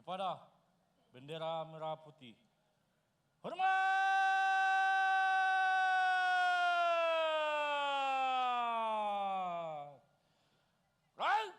kepada bendera merah putih. Hormat! Right?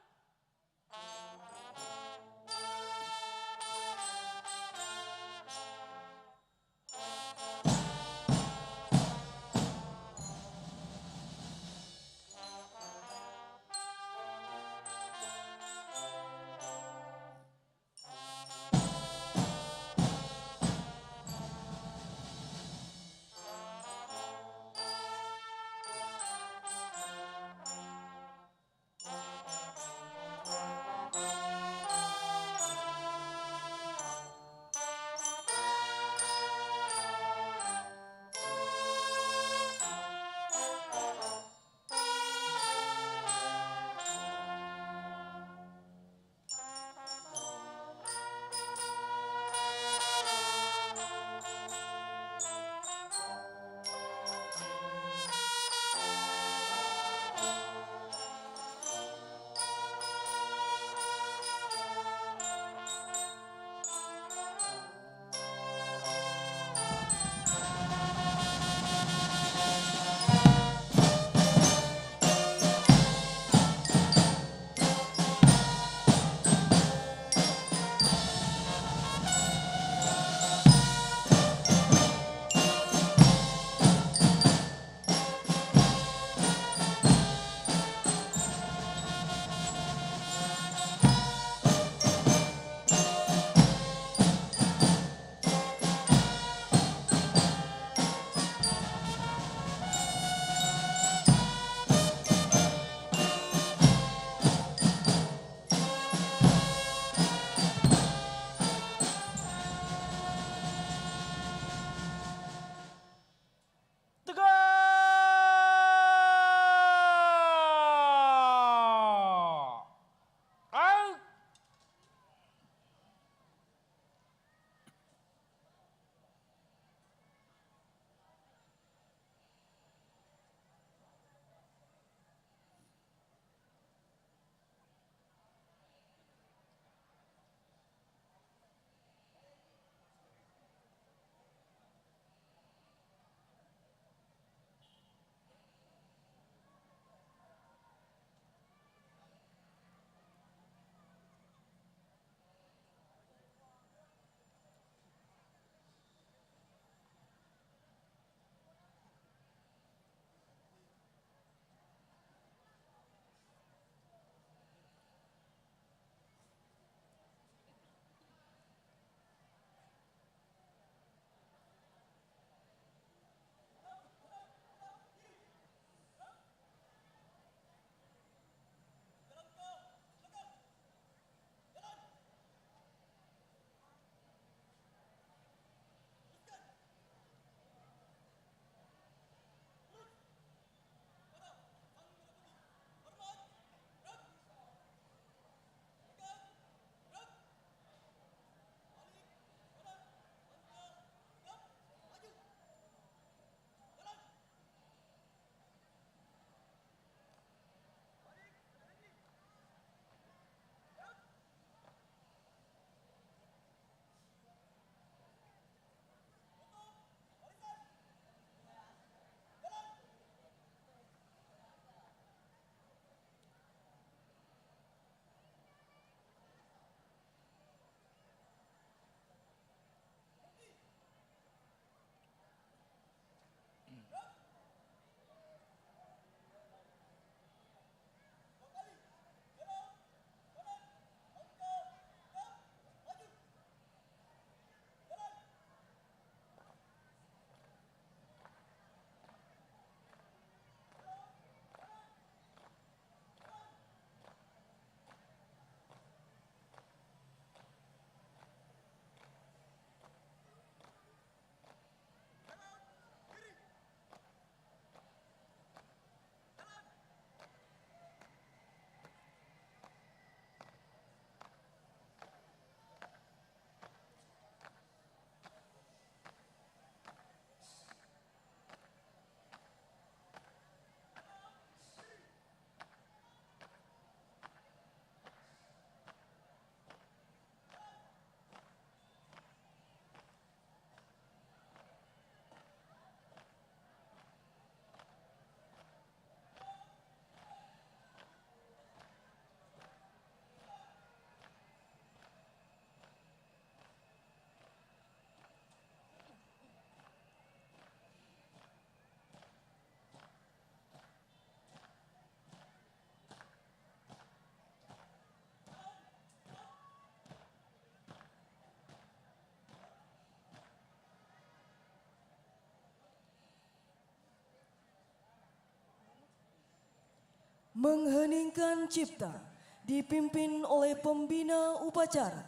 Mengheningkan cipta dipimpin oleh pembina upacara.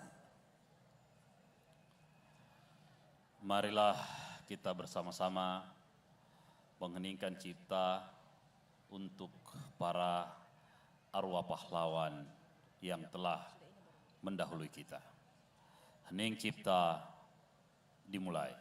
Marilah kita bersama-sama mengheningkan cipta untuk para arwah pahlawan yang telah mendahului kita. Hening cipta dimulai.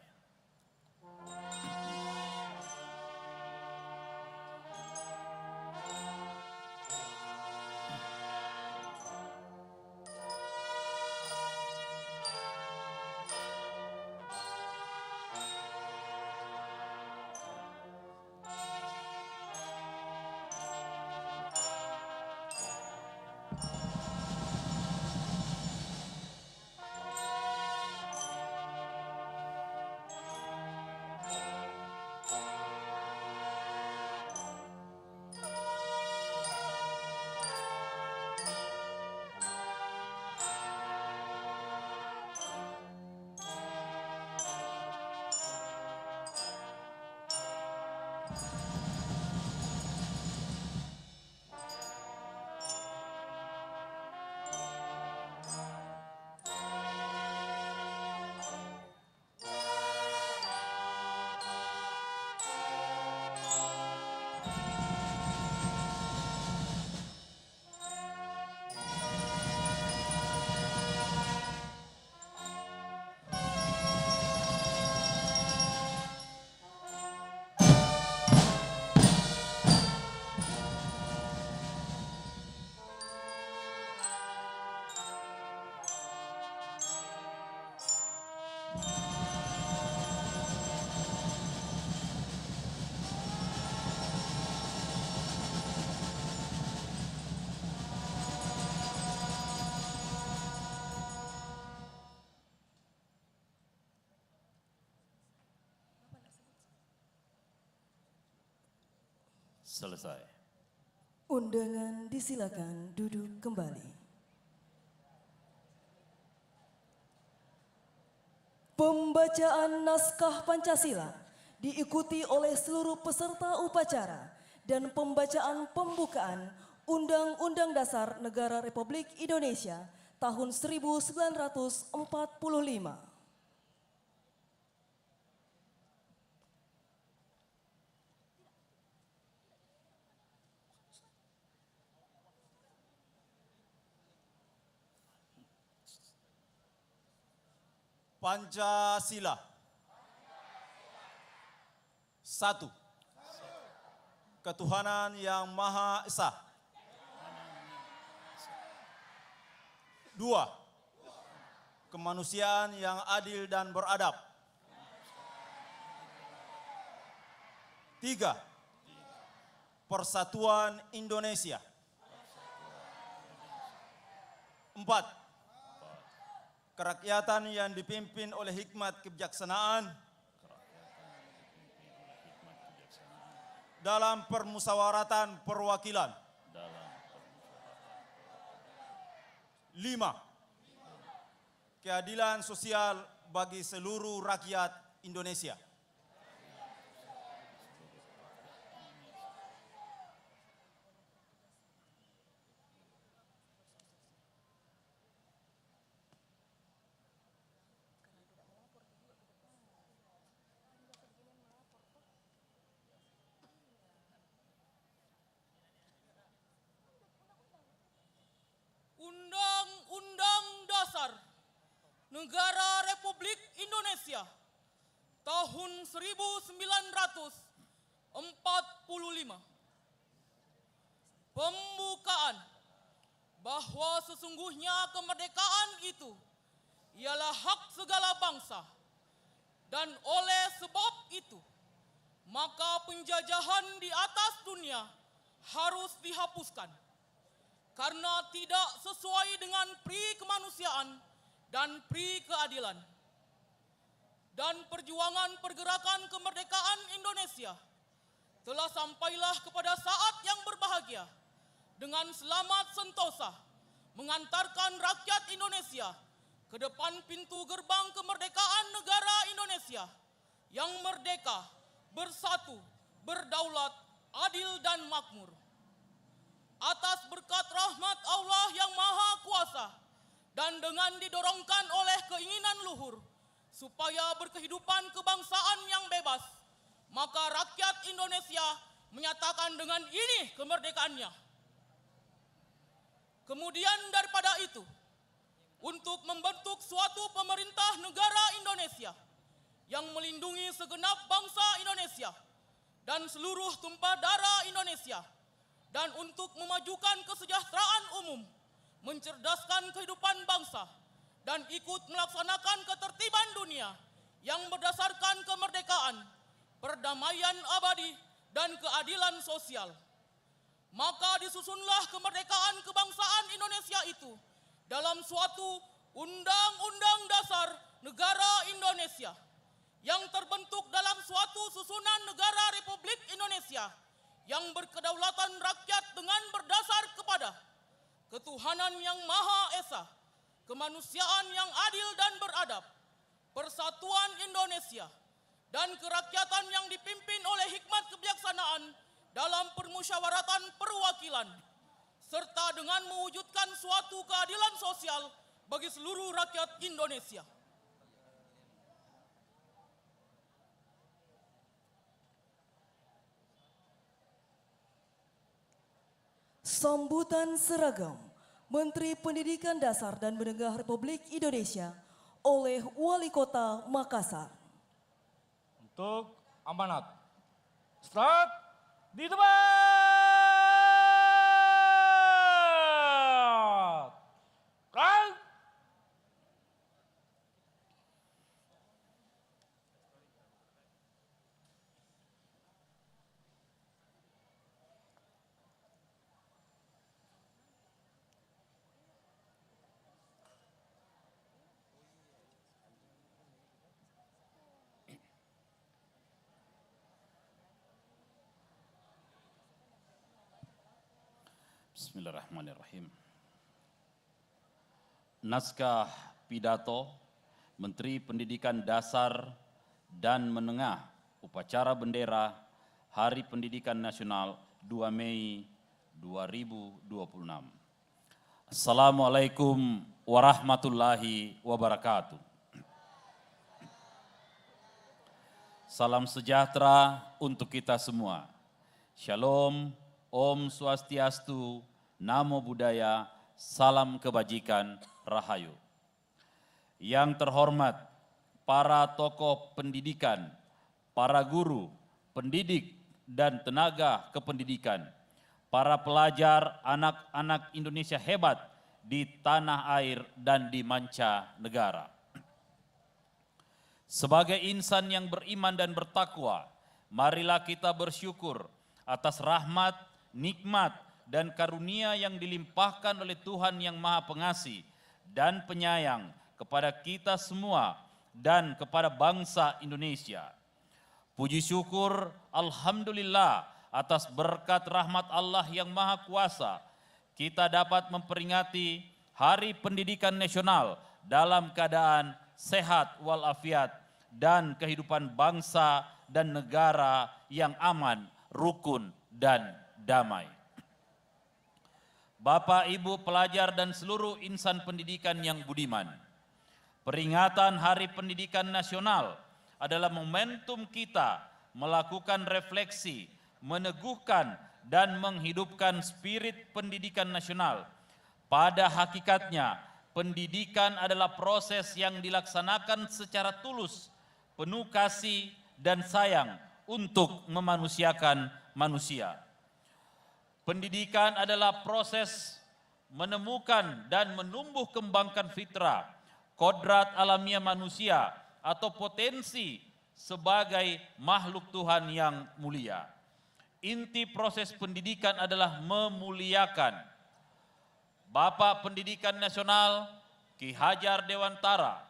Selesai. Undangan disilakan duduk kembali. Pembacaan naskah Pancasila diikuti oleh seluruh peserta upacara dan pembacaan pembukaan Undang-Undang Dasar Negara Republik Indonesia tahun 1945. Pancasila. Satu. Ketuhanan yang Maha Esa. Dua. Kemanusiaan yang adil dan beradab. Tiga. Persatuan Indonesia. Empat. Kerakyatan yang dipimpin oleh hikmat kebijaksanaan dalam permusyawaratan perwakilan. 5. Keadilan sosial bagi seluruh rakyat Indonesia. Undang-Undang Dasar Negara Republik Indonesia tahun 1945. Pembukaan bahwa sesungguhnya kemerdekaan itu ialah hak segala bangsa, dan oleh sebab itu maka penjajahan di atas dunia harus dihapuskan karena tidak sesuai dengan pri kemanusiaan dan pri keadilan. Dan perjuangan pergerakan kemerdekaan Indonesia telah sampailah kepada saat yang berbahagia dengan selamat sentosa mengantarkan rakyat Indonesia ke depan pintu gerbang kemerdekaan negara Indonesia yang merdeka, bersatu, berdaulat, adil dan makmur. atas berkat rahmat Allah yang Maha Kuasa dan dengan didorongkan oleh keinginan luhur supaya berkehidupan kebangsaan yang bebas, maka rakyat Indonesia menyatakan dengan ini kemerdekaannya. Kemudian daripada itu, untuk membentuk suatu pemerintah negara Indonesia yang melindungi segenap bangsa Indonesia dan seluruh tumpah darah Indonesia, dan untuk memajukan kesejahteraan umum, mencerdaskan kehidupan bangsa, dan ikut melaksanakan ketertiban dunia yang berdasarkan kemerdekaan, perdamaian abadi, dan keadilan sosial. Maka disusunlah kemerdekaan kebangsaan Indonesia itu dalam suatu Undang-Undang Dasar Negara Indonesia yang terbentuk dalam suatu susunan negara Republik Indonesia yang berkedaulatan rakyat dengan berdasar kepada ketuhanan yang Maha Esa, kemanusiaan yang adil dan beradab, persatuan Indonesia, dan kerakyatan yang dipimpin oleh hikmat kebijaksanaan dalam permusyawaratan perwakilan, serta dengan mewujudkan suatu keadilan sosial bagi seluruh rakyat Indonesia. Sambutan seragam Menteri Pendidikan Dasar dan Menengah Republik Indonesia oleh Wali Kota Makassar. Untuk amanat. Start di tempat. Kan? Bismillahirrahmanirrahim. Naskah pidato Menteri Pendidikan Dasar dan Menengah Upacara Bendera Hari Pendidikan Nasional 2 Mei 2026. Assalamualaikum warahmatullahi wabarakatuh. Salam sejahtera untuk kita semua. Shalom, Om Swastiastu, Namo Buddhaya, salam kebajikan, Rahayu. Yang terhormat para tokoh pendidikan, para guru, pendidik, dan tenaga kependidikan, para pelajar anak-anak Indonesia hebat di tanah air dan di manca negara. Sebagai insan yang beriman dan bertakwa, marilah kita bersyukur atas rahmat, nikmat, dan karunia yang dilimpahkan oleh Tuhan yang Maha Pengasih dan Penyayang kepada kita semua dan kepada bangsa Indonesia. Puji syukur, Alhamdulillah, atas berkat rahmat Allah yang Maha Kuasa, kita dapat memperingati Hari Pendidikan Nasional dalam keadaan sehat walafiat dan kehidupan bangsa dan negara yang aman, rukun, dan damai. Bapak, Ibu, pelajar, dan seluruh insan pendidikan yang budiman, peringatan Hari Pendidikan Nasional adalah momentum kita melakukan refleksi, meneguhkan, dan menghidupkan spirit pendidikan nasional. Pada hakikatnya, pendidikan adalah proses yang dilaksanakan secara tulus, penuh kasih dan sayang untuk memanusiakan manusia. Pendidikan adalah proses menemukan dan menumbuh kembangkan fitrah, kodrat alamiah manusia atau potensi sebagai makhluk Tuhan yang mulia. Inti proses pendidikan adalah memuliakan. Bapak Pendidikan Nasional Ki Hajar Dewantara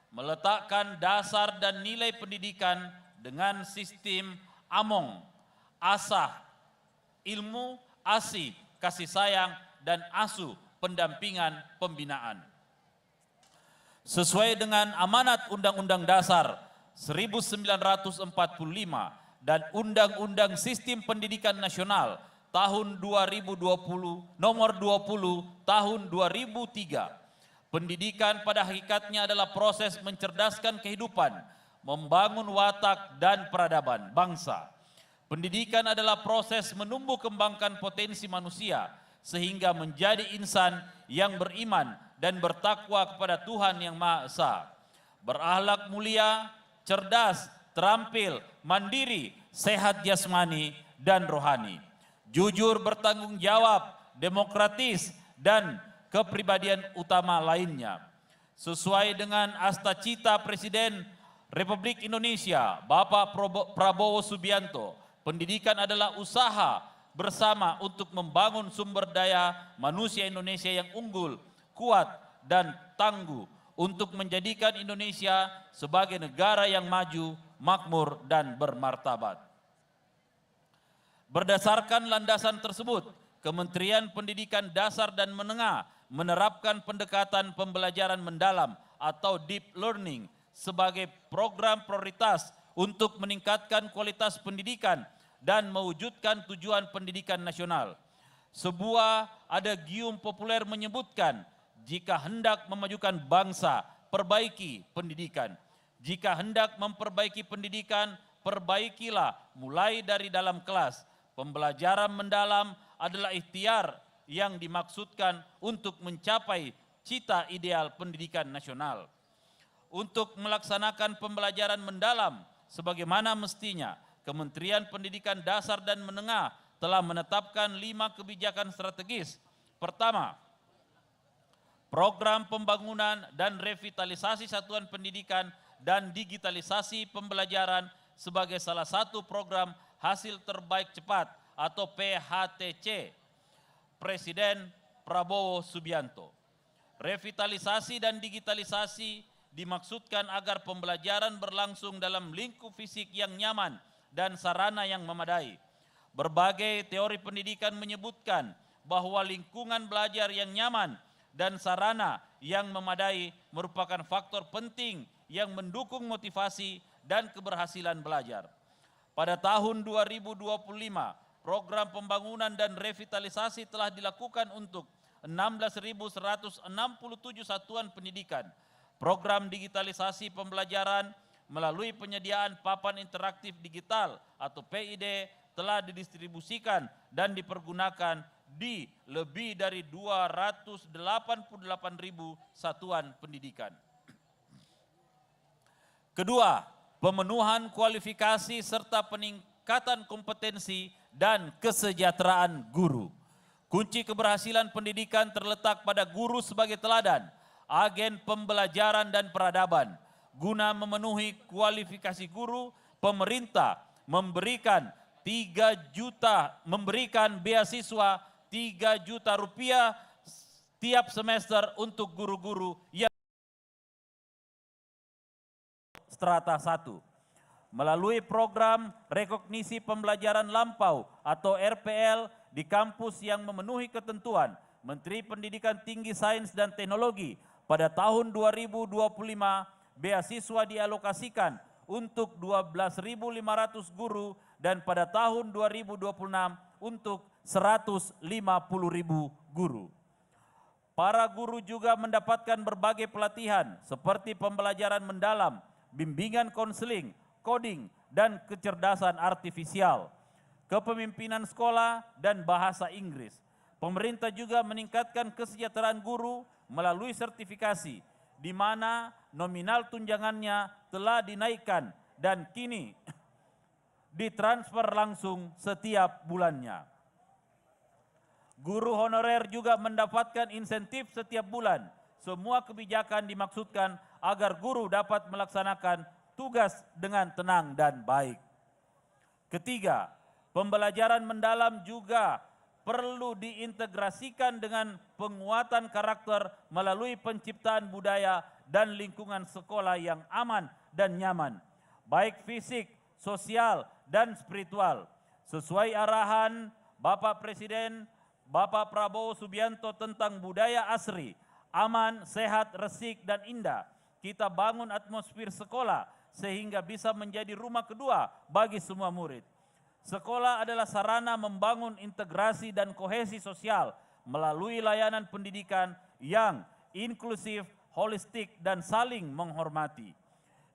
meletakkan dasar dan nilai pendidikan dengan sistem AMONG, asah, ilmu, asih, kasih sayang, dan asuh, pendampingan, pembinaan. Sesuai dengan amanat Undang-Undang Dasar 1945 dan Undang-Undang Sistem Pendidikan Nasional tahun 2020, nomor 20 tahun 2003. Pendidikan pada hakikatnya adalah proses mencerdaskan kehidupan, membangun watak dan peradaban bangsa. Pendidikan adalah proses menumbuh kembangkan potensi manusia sehingga menjadi insan yang beriman dan bertakwa kepada Tuhan yang Maha Esa. Berakhlak mulia, cerdas, terampil, mandiri, sehat jasmani dan rohani. Jujur, bertanggung jawab, demokratis, dan kepribadian utama lainnya. Sesuai dengan asta cita Presiden Republik Indonesia, Bapak Prabowo Subianto, pendidikan adalah usaha bersama untuk membangun sumber daya manusia Indonesia yang unggul, kuat, dan tangguh untuk menjadikan Indonesia sebagai negara yang maju, makmur, dan bermartabat. Berdasarkan landasan tersebut, Kementerian Pendidikan Dasar dan Menengah menerapkan pendekatan pembelajaran mendalam atau deep learning sebagai program prioritas untuk meningkatkan kualitas pendidikan dan mewujudkan tujuan pendidikan nasional. Sebuah adagium populer menyebutkan, jika hendak memajukan bangsa, perbaiki pendidikan. Jika hendak memperbaiki pendidikan, perbaikilah mulai dari dalam kelas. Pembelajaran mendalam adalah ikhtiar yang dimaksudkan untuk mencapai cita ideal pendidikan nasional. Untuk melaksanakan pembelajaran mendalam sebagaimana mestinya, Kementerian Pendidikan Dasar dan Menengah telah menetapkan 5 kebijakan strategis. Pertama, program pembangunan dan revitalisasi satuan pendidikan dan digitalisasi pembelajaran sebagai salah satu program hasil terbaik cepat atau PHTC Presiden Prabowo Subianto. Revitalisasi dan digitalisasi dimaksudkan agar pembelajaran berlangsung dalam lingkup fisik yang nyaman dan sarana yang memadai. Berbagai teori pendidikan menyebutkan bahwa lingkungan belajar yang nyaman dan sarana yang memadai merupakan faktor penting yang mendukung motivasi dan keberhasilan belajar. Pada tahun 2025, program pembangunan dan revitalisasi telah dilakukan untuk 16.167 satuan pendidikan. Program digitalisasi pembelajaran melalui penyediaan papan interaktif digital atau PID telah didistribusikan dan dipergunakan di lebih dari 288.000 satuan pendidikan. Kedua, pemenuhan kualifikasi serta peningkatan kompetensi dan kesejahteraan guru. Kunci keberhasilan pendidikan terletak pada guru sebagai teladan, agen pembelajaran dan peradaban. Guna memenuhi kualifikasi guru, pemerintah memberikan beasiswa 3 juta rupiah tiap semester untuk guru-guru yang strata 1. Melalui program rekognisi pembelajaran lampau atau RPL di kampus yang memenuhi ketentuan, Menteri Pendidikan Tinggi, Sains dan Teknologi pada tahun 2025 beasiswa dialokasikan untuk 12.500 guru dan pada tahun 2026 untuk 150.000 guru. Para guru juga mendapatkan berbagai pelatihan seperti pembelajaran mendalam, bimbingan konseling, coding, dan kecerdasan artifisial, kepemimpinan sekolah, dan bahasa Inggris. Pemerintah juga meningkatkan kesejahteraan guru melalui sertifikasi, di mana nominal tunjangannya telah dinaikkan dan kini ditransfer langsung setiap bulannya. Guru honorer juga mendapatkan insentif setiap bulan. Semua kebijakan dimaksudkan agar guru dapat melaksanakan tugas dengan tenang dan baik. Ketiga, pembelajaran mendalam juga perlu diintegrasikan dengan penguatan karakter melalui penciptaan budaya dan lingkungan sekolah yang aman dan nyaman, baik fisik, sosial, dan spiritual. Sesuai arahan Bapak Presiden Bapak Prabowo Subianto tentang budaya asri, aman, sehat, resik, dan indah, kita bangun atmosfer sekolah sehingga bisa menjadi rumah kedua bagi semua murid. Sekolah adalah sarana membangun integrasi dan kohesi sosial melalui layanan pendidikan yang inklusif, holistik, dan saling menghormati.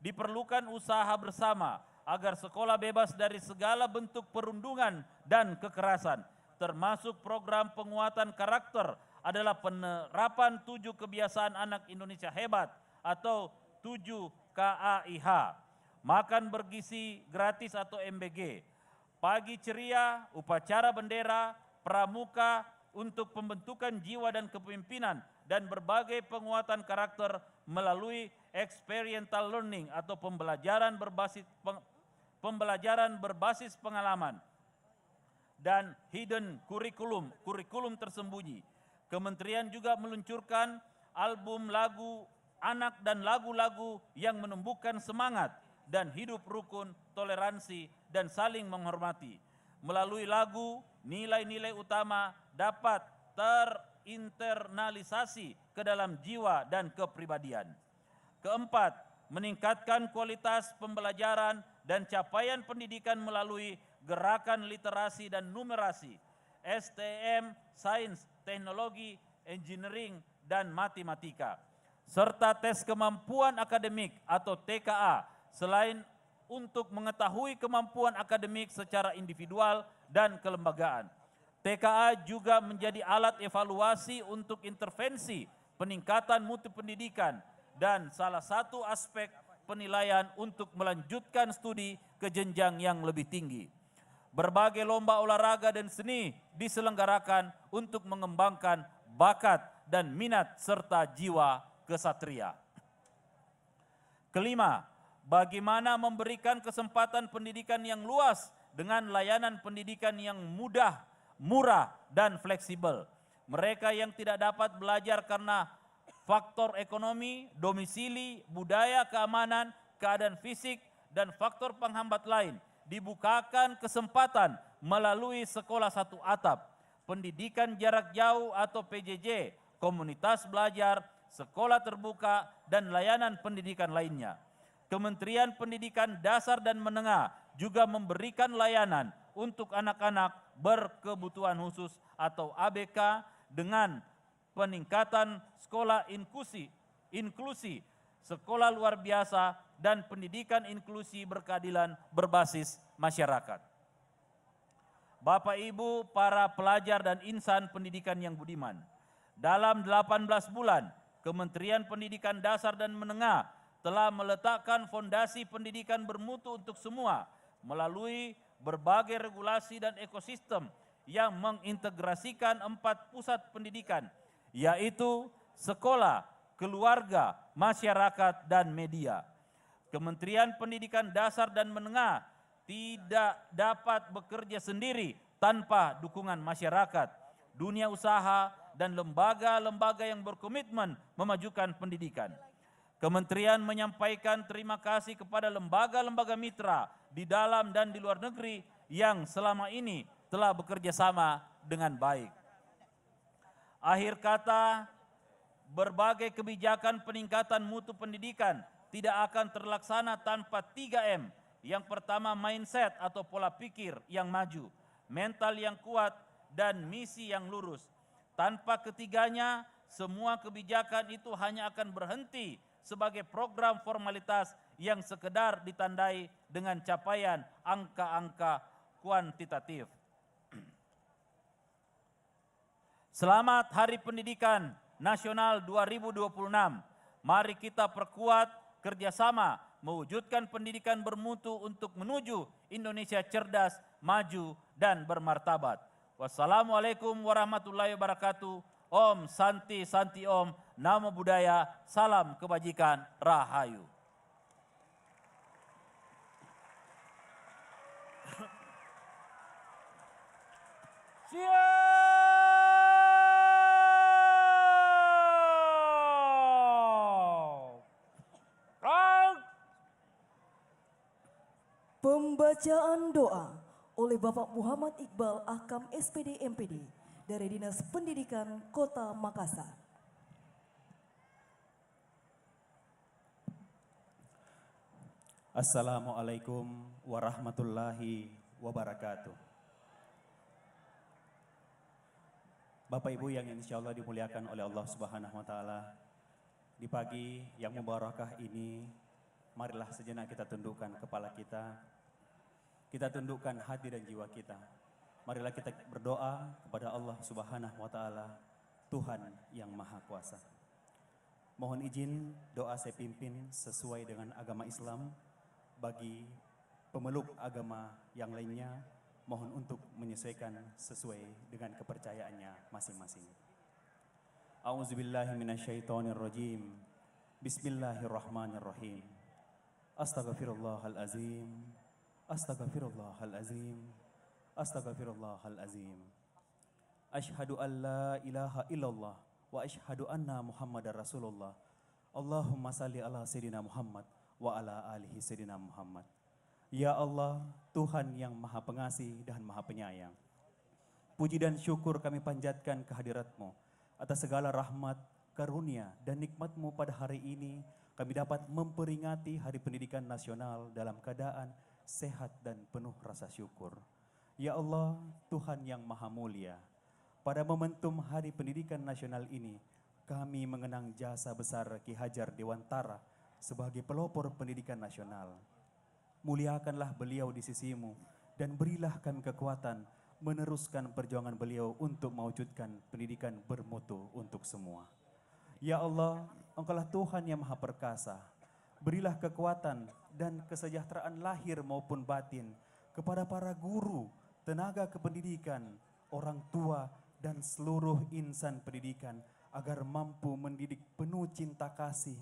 Diperlukan usaha bersama agar sekolah bebas dari segala bentuk perundungan dan kekerasan, termasuk program penguatan karakter adalah penerapan 7 kebiasaan anak Indonesia hebat atau 7 KAIH. Makan bergizi gratis atau MBG, pagi ceria, upacara bendera, pramuka untuk pembentukan jiwa dan kepemimpinan, dan berbagai penguatan karakter melalui experiential learning atau pembelajaran berbasis pengalaman, dan hidden kurikulum tersembunyi. Kementerian juga meluncurkan album lagu anak dan lagu-lagu yang menumbuhkan semangat dan hidup rukun, toleransi, dan saling menghormati. Melalui lagu, nilai-nilai utama dapat terinternalisasi ke dalam jiwa dan kepribadian. Keempat, meningkatkan kualitas pembelajaran dan capaian pendidikan melalui gerakan literasi dan numerasi, STM, sains, teknologi, engineering, dan matematika, serta tes kemampuan akademik atau TKA, selain untuk mengetahui kemampuan akademik secara individual dan kelembagaan. TKA juga menjadi alat evaluasi untuk intervensi peningkatan mutu pendidikan dan salah satu aspek penilaian untuk melanjutkan studi ke jenjang yang lebih tinggi. Berbagai lomba olahraga dan seni diselenggarakan untuk mengembangkan bakat dan minat serta jiwa kesatria. Kelima, bagaimana memberikan kesempatan pendidikan yang luas dengan layanan pendidikan yang mudah, murah, dan fleksibel. Mereka yang tidak dapat belajar karena faktor ekonomi, domisili, budaya, keamanan, keadaan fisik, dan faktor penghambat lain dibukakan kesempatan melalui sekolah satu atap, pendidikan jarak jauh atau PJJ, komunitas belajar, sekolah terbuka, dan layanan pendidikan lainnya. Kementerian Pendidikan Dasar dan Menengah juga memberikan layanan untuk anak-anak berkebutuhan khusus atau ABK dengan peningkatan sekolah inklusi, sekolah luar biasa, dan pendidikan inklusi berkeadilan berbasis masyarakat. Bapak Ibu para pelajar dan insan pendidikan yang budiman, dalam 18 bulan Kementerian Pendidikan Dasar dan Menengah telah meletakkan fondasi pendidikan bermutu untuk semua melalui berbagai regulasi dan ekosistem yang mengintegrasikan 4 pusat pendidikan, yaitu sekolah, keluarga, masyarakat, dan media. Kementerian Pendidikan Dasar dan Menengah tidak dapat bekerja sendiri tanpa dukungan masyarakat, dunia usaha, dan lembaga-lembaga yang berkomitmen memajukan pendidikan. Kementerian menyampaikan terima kasih kepada lembaga-lembaga mitra di dalam dan di luar negeri yang selama ini telah bekerja sama dengan baik. Akhir kata, berbagai kebijakan peningkatan mutu pendidikan tidak akan terlaksana tanpa 3M. Yang pertama, mindset atau pola pikir yang maju, mental yang kuat, dan misi yang lurus. Tanpa ketiganya, semua kebijakan itu hanya akan berhenti sebagai program formalitas yang sekedar ditandai dengan capaian angka-angka kuantitatif. Selamat Hari Pendidikan Nasional 2026. Mari kita perkuat kerjasama mewujudkan pendidikan bermutu untuk menuju Indonesia cerdas, maju, dan bermartabat. Wassalamualaikum warahmatullahi wabarakatuh. Om Santi Santi Om, Namo Buddhaya, salam kebajikan, Rahayu. Pembacaan doa oleh Bapak Muhammad Iqbal Akam SPD MPD dari Dinas Pendidikan Kota Makassar. Assalamualaikum warahmatullahi wabarakatuh. Bapak Ibu yang insya Allah dimuliakan oleh Allah Subhanahu wa Ta'ala, di pagi yang mubarakah ini, marilah sejenak kita tundukkan kepala kita tundukkan hati dan jiwa kita. Marilah kita berdoa kepada Allah Subhanahu wa Ta'ala, Tuhan yang Maha Kuasa. Mohon izin doa saya pimpin sesuai dengan agama Islam. Bagi pemeluk agama yang lainnya, mohon untuk menyesuaikan sesuai dengan kepercayaannya masing-masing. A'udzubillahi minasyaitonirrajim. Bismillahirrahmanirrahim. Astaghfirullahalazim. Astaghfirullahalazim. Astaghfirullahalazim. Asyhadu an la ilaha illallah wa asyhadu anna Muhammadar Rasulullah. Allahumma salli ala sayyidina Muhammad wa ala alihi sayyidina Muhammad. Ya Allah, Tuhan yang Maha Pengasih dan Maha Penyayang, puji dan syukur kami panjatkan kehadirat-Mu atas segala rahmat, karunia dan nikmat-Mu pada hari ini. Kami dapat memperingati Hari Pendidikan Nasional dalam keadaan sehat dan penuh rasa syukur. Ya Allah, Tuhan yang Maha Mulia, pada momentum Hari Pendidikan Nasional ini, kami mengenang jasa besar Ki Hajar Dewantara sebagai pelopor pendidikan nasional. Muliakanlah beliau di sisi-Mu dan berilah kami kekuatan meneruskan perjuangan beliau untuk mewujudkan pendidikan bermutu untuk semua. Ya Allah, Engkaulah Tuhan yang Maha Perkasa. Berilah kekuatan dan kesejahteraan lahir maupun batin kepada para guru, tenaga kependidikan, orang tua, dan seluruh insan pendidikan agar mampu mendidik penuh cinta kasih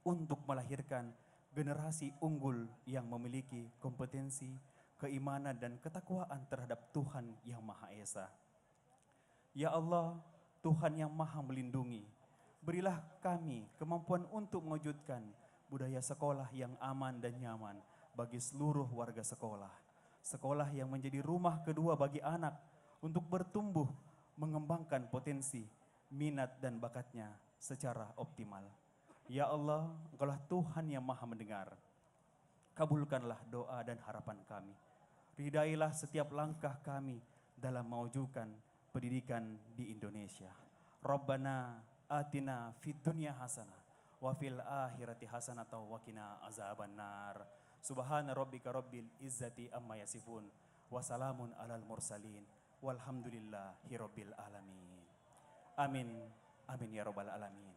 untuk melahirkan generasi unggul yang memiliki kompetensi, keimanan, dan ketakwaan terhadap Tuhan yang Maha Esa. Ya Allah, Tuhan yang Maha Melindungi, berilah kami kemampuan untuk mewujudkan budaya sekolah yang aman dan nyaman bagi seluruh warga sekolah. Sekolah yang menjadi rumah kedua bagi anak untuk bertumbuh, mengembangkan potensi, minat dan bakatnya secara optimal. Ya Allah, Engkaulah Tuhan yang Maha Mendengar. Kabulkanlah doa dan harapan kami. Ridailah setiap langkah kami dalam mewujudkan pendidikan di Indonesia. Rabbana atina fid dunya hasanah wa fil akhirati hasanah wa qina azabannar. Subhana rabbika rabbil izzati amma yasifun wa salamun alal mursalin walhamdulillahi rabbil alamin. Amin. Amin ya rabbal alamin.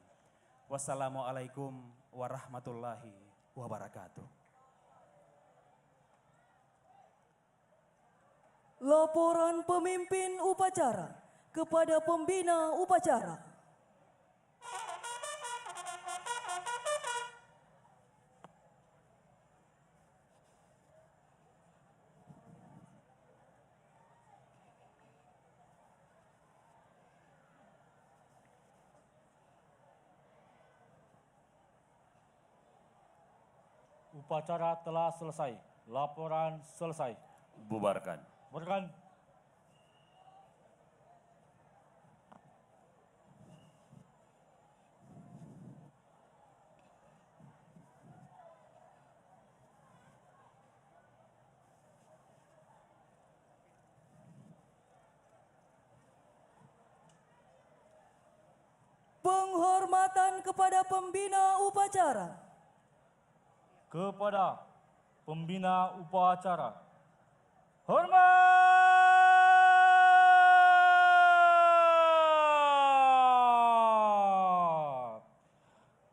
Wassalamualaikum warahmatullahi wabarakatuh. Laporan pemimpin upacara kepada pembina upacara. Upacara telah selesai. Laporan selesai. Bubarkan. Bubarkan. Penghormatan kepada pembina upacara. Kepada pembina upacara. Hormat!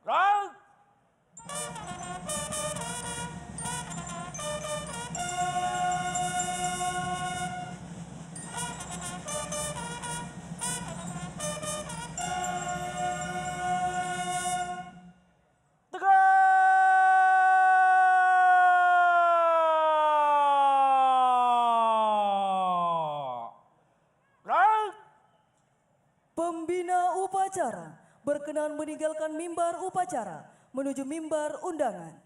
Rang! Pembina upacara berkenan meninggalkan mimbar upacara menuju mimbar undangan.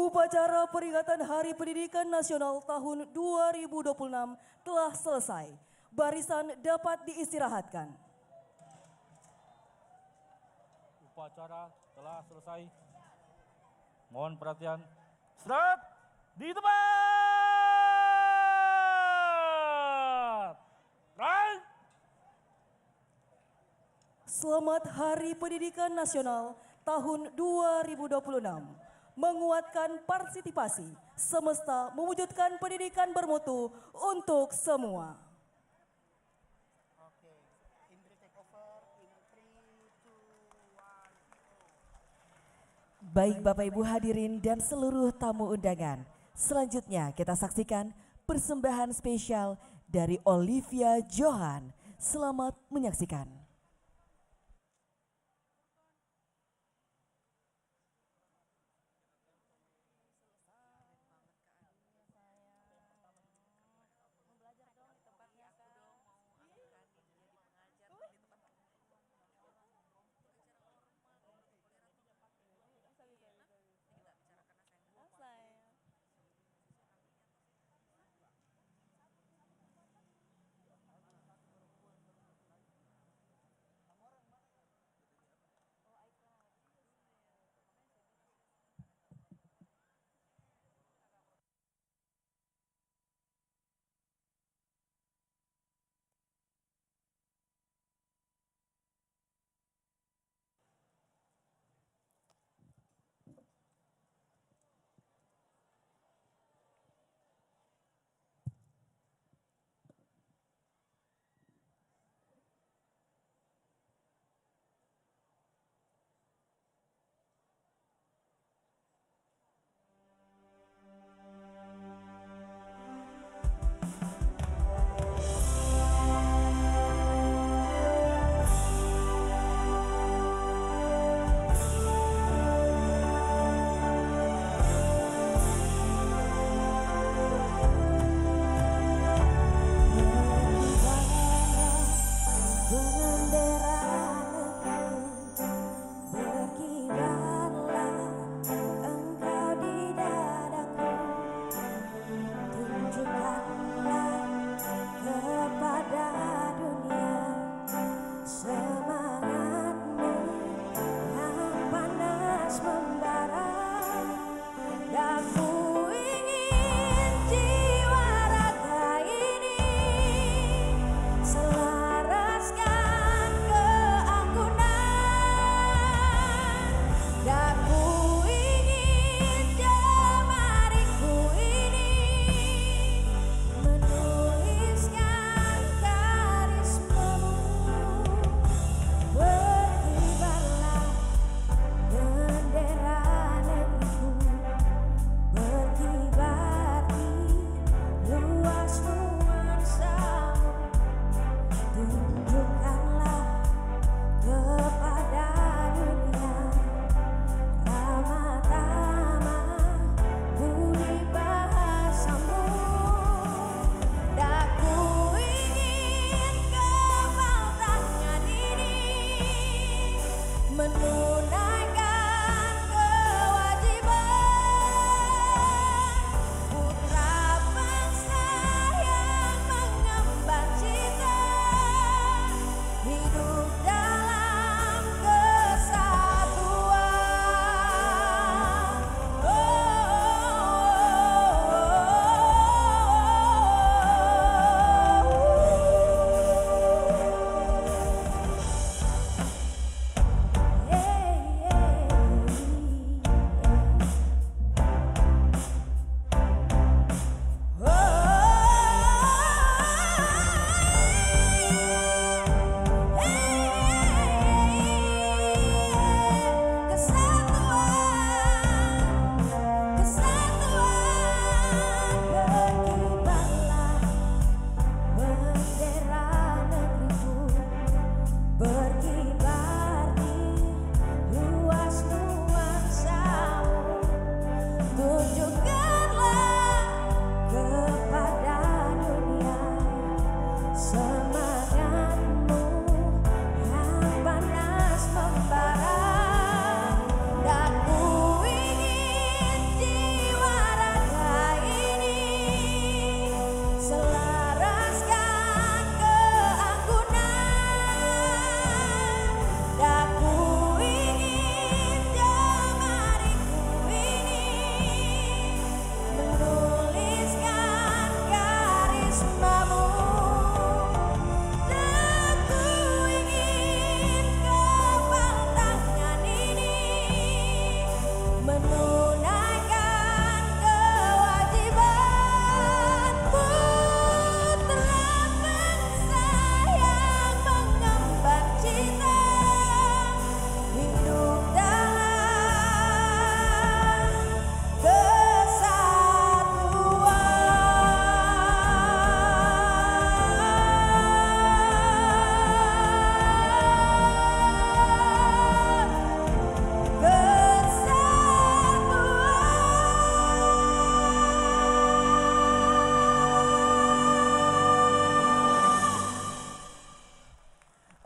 Upacara peringatan Hari Pendidikan Nasional tahun 2026 telah selesai. Barisan dapat diistirahatkan. Upacara telah selesai. Mohon perhatian. Start di tempat. Right. Selamat Hari Pendidikan Nasional tahun 2026. Menguatkan partisipasi, semesta mewujudkan pendidikan bermutu untuk semua. Baik Bapak Ibu hadirin dan seluruh tamu undangan. Selanjutnya kita saksikan persembahan spesial dari Olivia Johan. Selamat menyaksikan.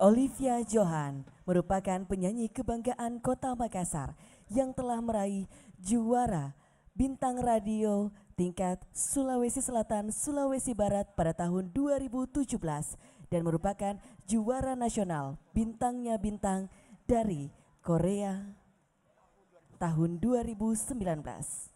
Olivia Johan merupakan penyanyi kebanggaan Kota Makassar yang telah meraih juara Bintang Radio tingkat Sulawesi Selatan, Sulawesi Barat pada tahun 2017 dan merupakan juara nasional Bintangnya Bintang dari Korea tahun 2019.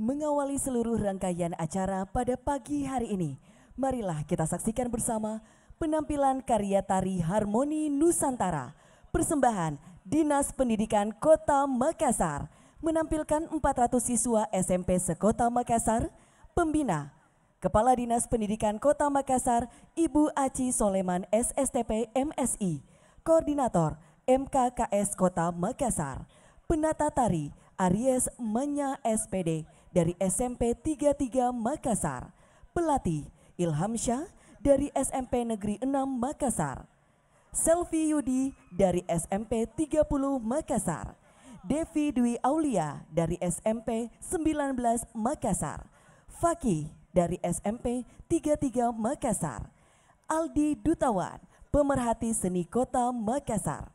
mengawali seluruh rangkaian acara pada pagi hari ini. Marilah kita saksikan bersama penampilan karya tari Harmoni Nusantara, persembahan Dinas Pendidikan Kota Makassar, menampilkan 400 siswa SMP sekota Makassar, pembina, Kepala Dinas Pendidikan Kota Makassar, Ibu Aci Soleman SSTP MSI, Koordinator MKKS Kota Makassar, penata tari Aries Menya SPD dari SMP 33 Makassar, pelatih Ilham Syah dari SMP Negeri 6 Makassar, Selvi Yudi dari SMP 30 Makassar, Devi Dwi Aulia dari SMP 19 Makassar, Fakih dari SMP 33 Makassar, Aldi Dutawan, pemerhati seni Kota Makassar.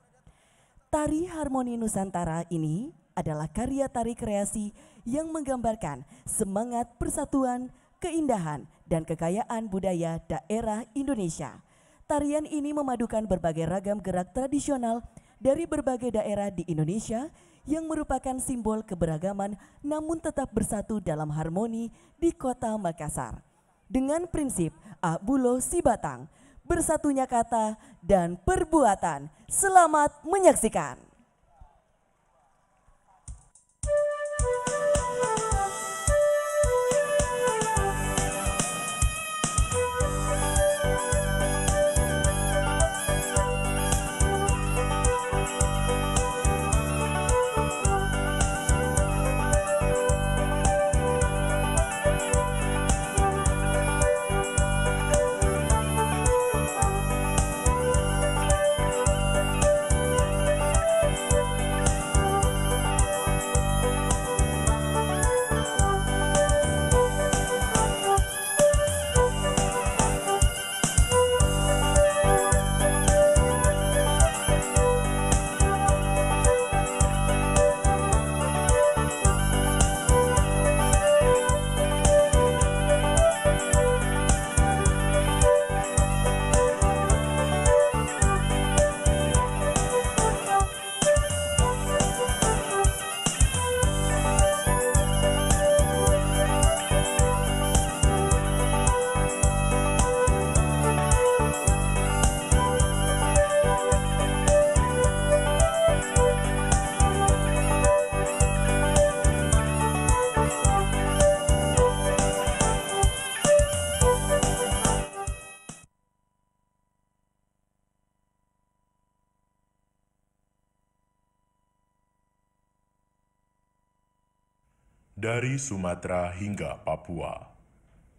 Tari Harmoni Nusantara ini adalah karya tari kreasi yang menggambarkan semangat persatuan, keindahan, dan kekayaan budaya daerah Indonesia. Tarian ini memadukan berbagai ragam gerak tradisional dari berbagai daerah di Indonesia yang merupakan simbol keberagaman namun tetap bersatu dalam harmoni di Kota Makassar. Dengan prinsip Abulo Sibatang, bersatunya kata dan perbuatan. Selamat menyaksikan. Dari Sumatera hingga Papua,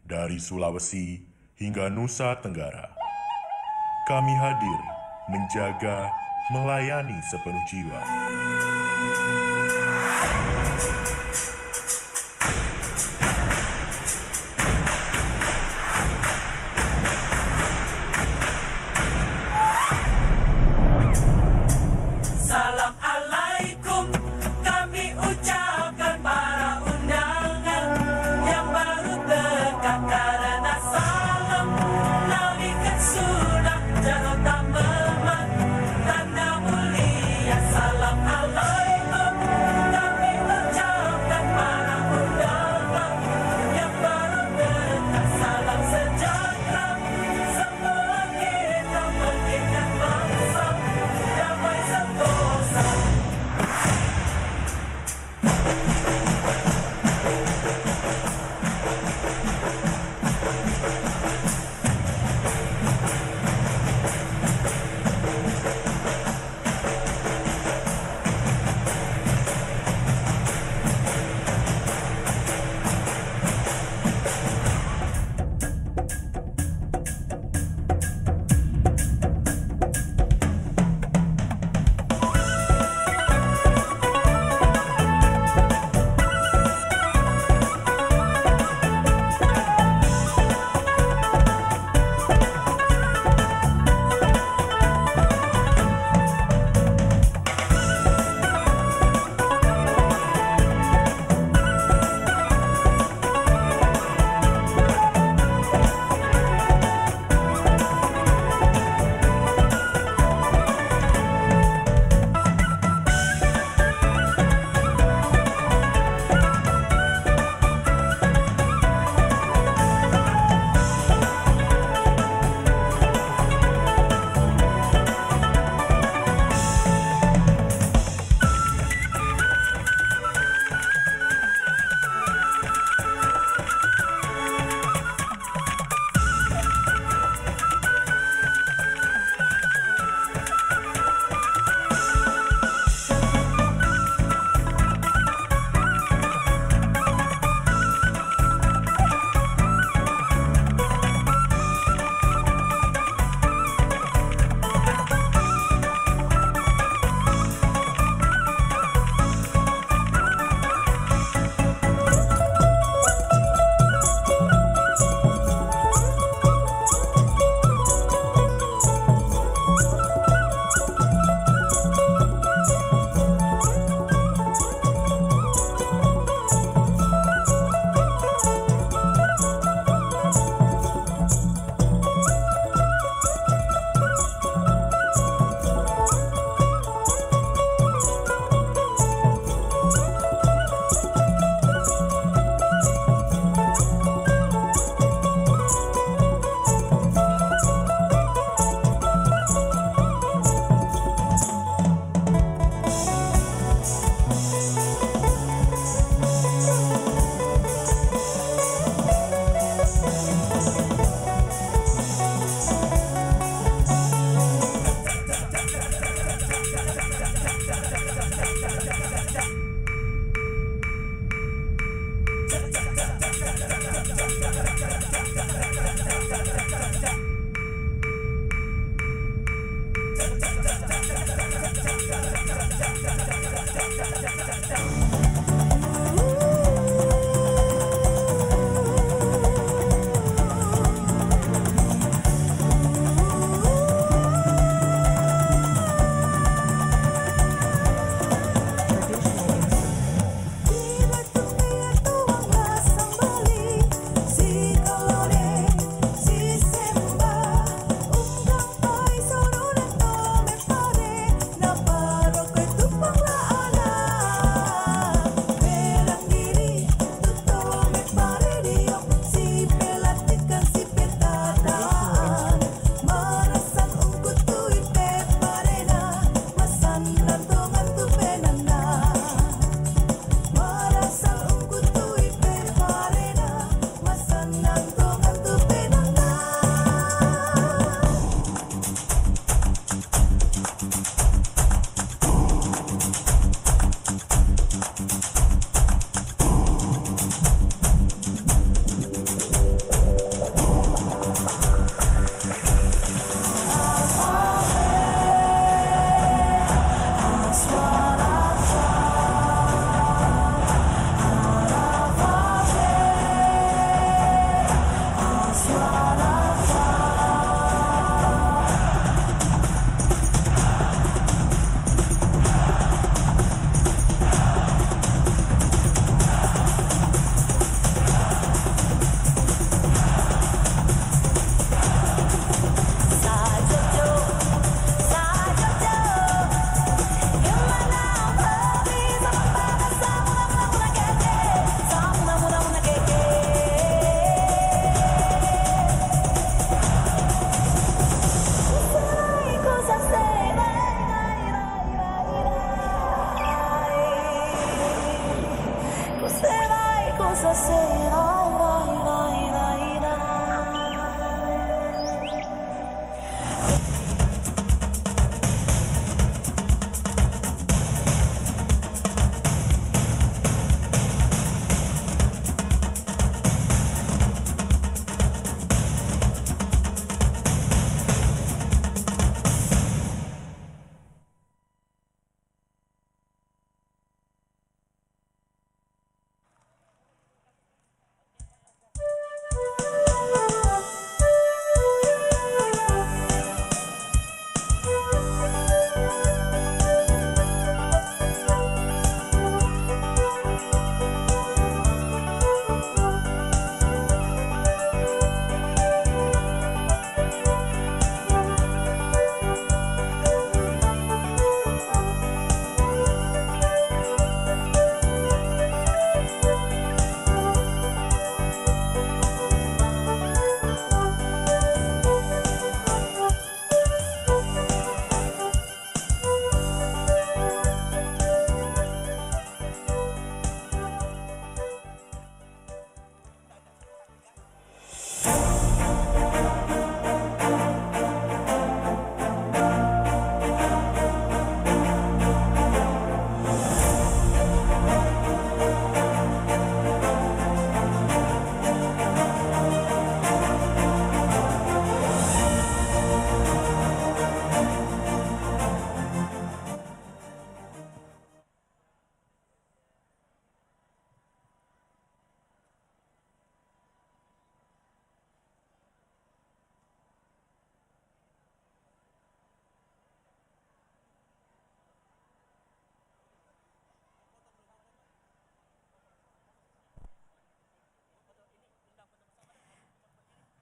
dari Sulawesi hingga Nusa Tenggara, kami hadir menjaga, melayani sepenuh jiwa. Salam alaikum, kami ucapkan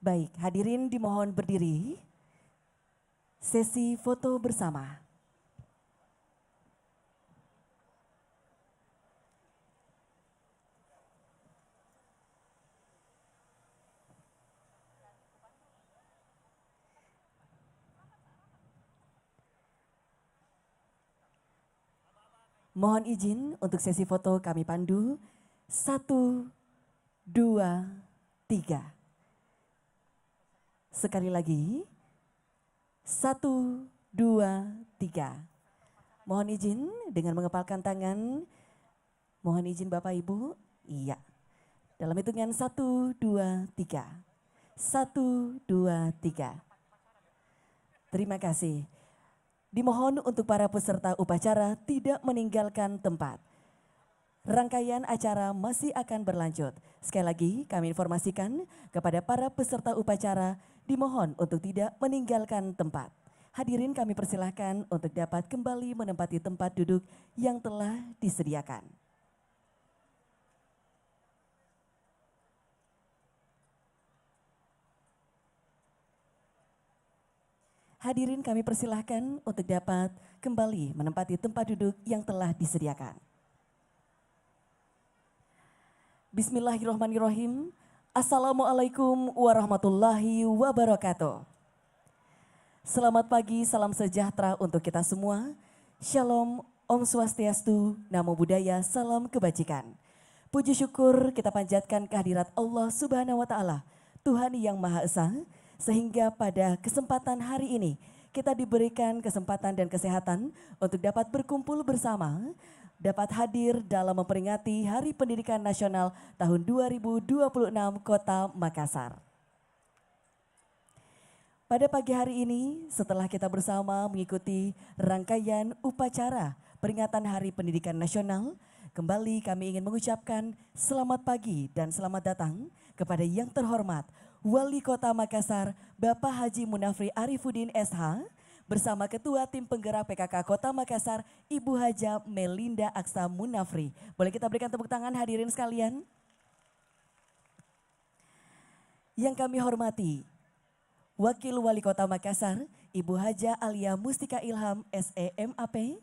Baik, hadirin dimohon berdiri. Sesi foto bersama. Mohon izin untuk sesi foto kami pandu. 1, 2, 3. Sekali lagi. 1, 2, 3. Mohon izin dengan mengepalkan tangan. Mohon izin Bapak Ibu. Iya. Dalam hitungan 1, 2, 3. 1, 2, 3. Terima kasih. Dimohon untuk para peserta upacara tidak meninggalkan tempat. Rangkaian acara masih akan berlanjut. Sekali lagi kami informasikan kepada para peserta upacara dimohon untuk tidak meninggalkan tempat. Hadirin kami persilahkan untuk dapat kembali menempati tempat duduk yang telah disediakan. Hadirin kami persilahkan untuk dapat kembali menempati tempat duduk yang telah disediakan. Bismillahirrahmanirrahim. Assalamualaikum warahmatullahi wabarakatuh. Selamat pagi, salam sejahtera untuk kita semua. Shalom, Om Swastiastu, Namo Buddhaya, salam kebajikan. Puji syukur kita panjatkan kehadirat Allah Subhanahu wa Ta'ala, Tuhan yang Maha Esa, sehingga pada kesempatan hari ini kita diberikan kesempatan dan kesehatan untuk dapat berkumpul bersama, dapat hadir dalam memperingati Hari Pendidikan Nasional tahun 2026 Kota Makassar. Pada pagi hari ini setelah kita bersama mengikuti rangkaian upacara peringatan Hari Pendidikan Nasional, kembali kami ingin mengucapkan selamat pagi dan selamat datang kepada yang terhormat Wali Kota Makassar, Bapak Haji Munafri Arifuddin SH, bersama Ketua Tim Penggerak PKK Kota Makassar, Ibu Haja Melinda Aksa Munafri. Boleh kita berikan tepuk tangan hadirin sekalian? Yang kami hormati, Wakil Wali Kota Makassar, Ibu Haja Alia Mustika Ilham SEMAP.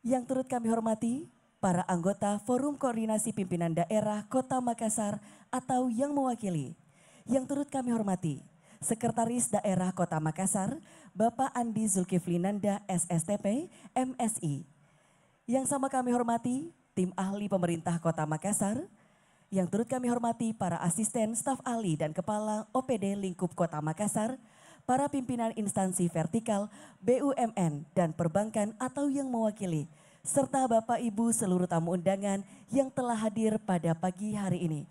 Yang turut kami hormati, para anggota Forum Koordinasi Pimpinan Daerah Kota Makassar atau yang mewakili. Yang turut kami hormati, Sekretaris Daerah Kota Makassar, Bapak Andi Zulkifli Nanda SSTP MSI. Yang sama kami hormati, tim ahli pemerintah Kota Makassar. Yang turut kami hormati, para asisten, staf ahli dan kepala OPD lingkup Kota Makassar, para pimpinan instansi vertikal, BUMN dan perbankan atau yang mewakili, serta Bapak Ibu seluruh tamu undangan yang telah hadir pada pagi hari ini.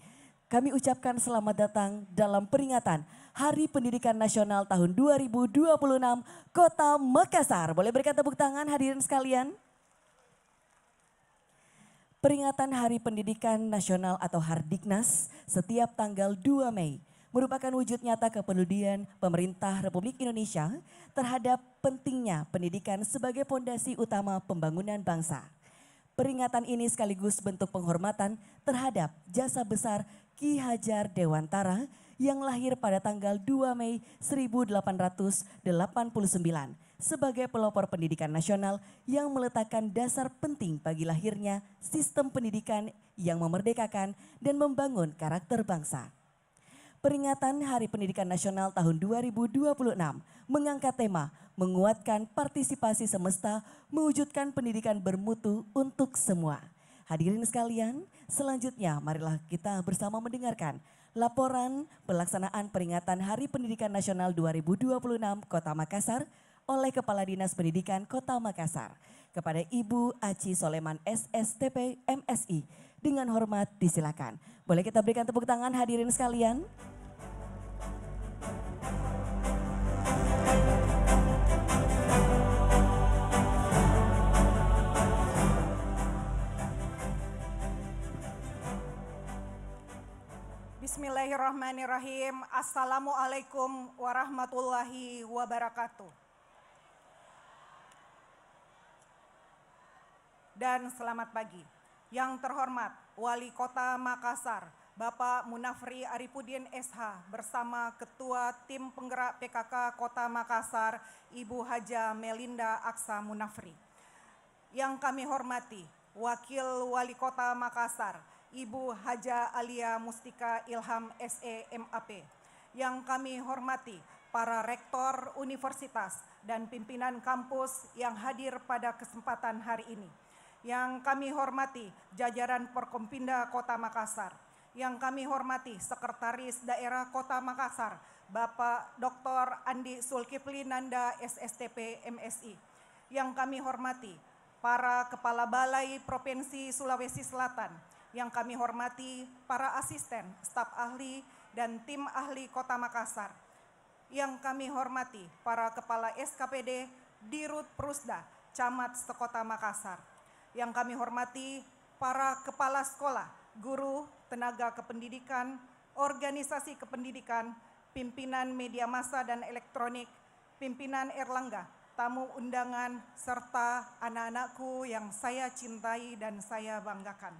Kami ucapkan selamat datang dalam peringatan Hari Pendidikan Nasional tahun 2026 Kota Makassar. Boleh berikan tepuk tangan hadirin sekalian. Peringatan Hari Pendidikan Nasional atau Hardiknas setiap tanggal 2 Mei merupakan wujud nyata kepedulian pemerintah Republik Indonesia terhadap pentingnya pendidikan sebagai pondasi utama pembangunan bangsa. Peringatan ini sekaligus bentuk penghormatan terhadap jasa besar Ki Hajar Dewantara yang lahir pada tanggal 2 Mei 1889 sebagai pelopor pendidikan nasional yang meletakkan dasar penting bagi lahirnya sistem pendidikan yang memerdekakan dan membangun karakter bangsa. Peringatan Hari Pendidikan Nasional tahun 2026 mengangkat tema menguatkan partisipasi semesta mewujudkan pendidikan bermutu untuk semua. Hadirin sekalian, selanjutnya marilah kita bersama mendengarkan laporan pelaksanaan peringatan Hari Pendidikan Nasional 2026 Kota Makassar oleh Kepala Dinas Pendidikan Kota Makassar kepada Ibu Aci Soleman SSTP MSI. Dengan hormat disilakan. Boleh kita berikan tepuk tangan hadirin sekalian? Bismillahirrahmanirrahim. Assalamualaikum warahmatullahi wabarakatuh. Dan selamat pagi. Yang terhormat Wali Kota Makassar, Bapak Munafri Arifudin SH bersama Ketua Tim Penggerak PKK Kota Makassar, Ibu Haja Melinda Aksa Munafri. Yang kami hormati Wakil Wali Kota Makassar, Ibu Haja Alia Mustika Ilham SE MAP. Yang kami hormati para rektor universitas dan pimpinan kampus yang hadir pada kesempatan hari ini. Yang kami hormati jajaran Porkompinda Kota Makassar. Yang kami hormati Sekretaris Daerah Kota Makassar, Bapak Dr. Andi Zulkifli Nanda SSTP MSI. Yang kami hormati para Kepala Balai Provinsi Sulawesi Selatan. Yang kami hormati para asisten, staf ahli, dan tim ahli Kota Makassar. Yang kami hormati para Kepala SKPD, Dirut Prusda, Camat Sekota Makassar. Yang kami hormati para Kepala Sekolah, guru, tenaga kependidikan, organisasi kependidikan, pimpinan media massa dan elektronik, pimpinan Erlangga, tamu undangan, serta anak-anakku yang saya cintai dan saya banggakan.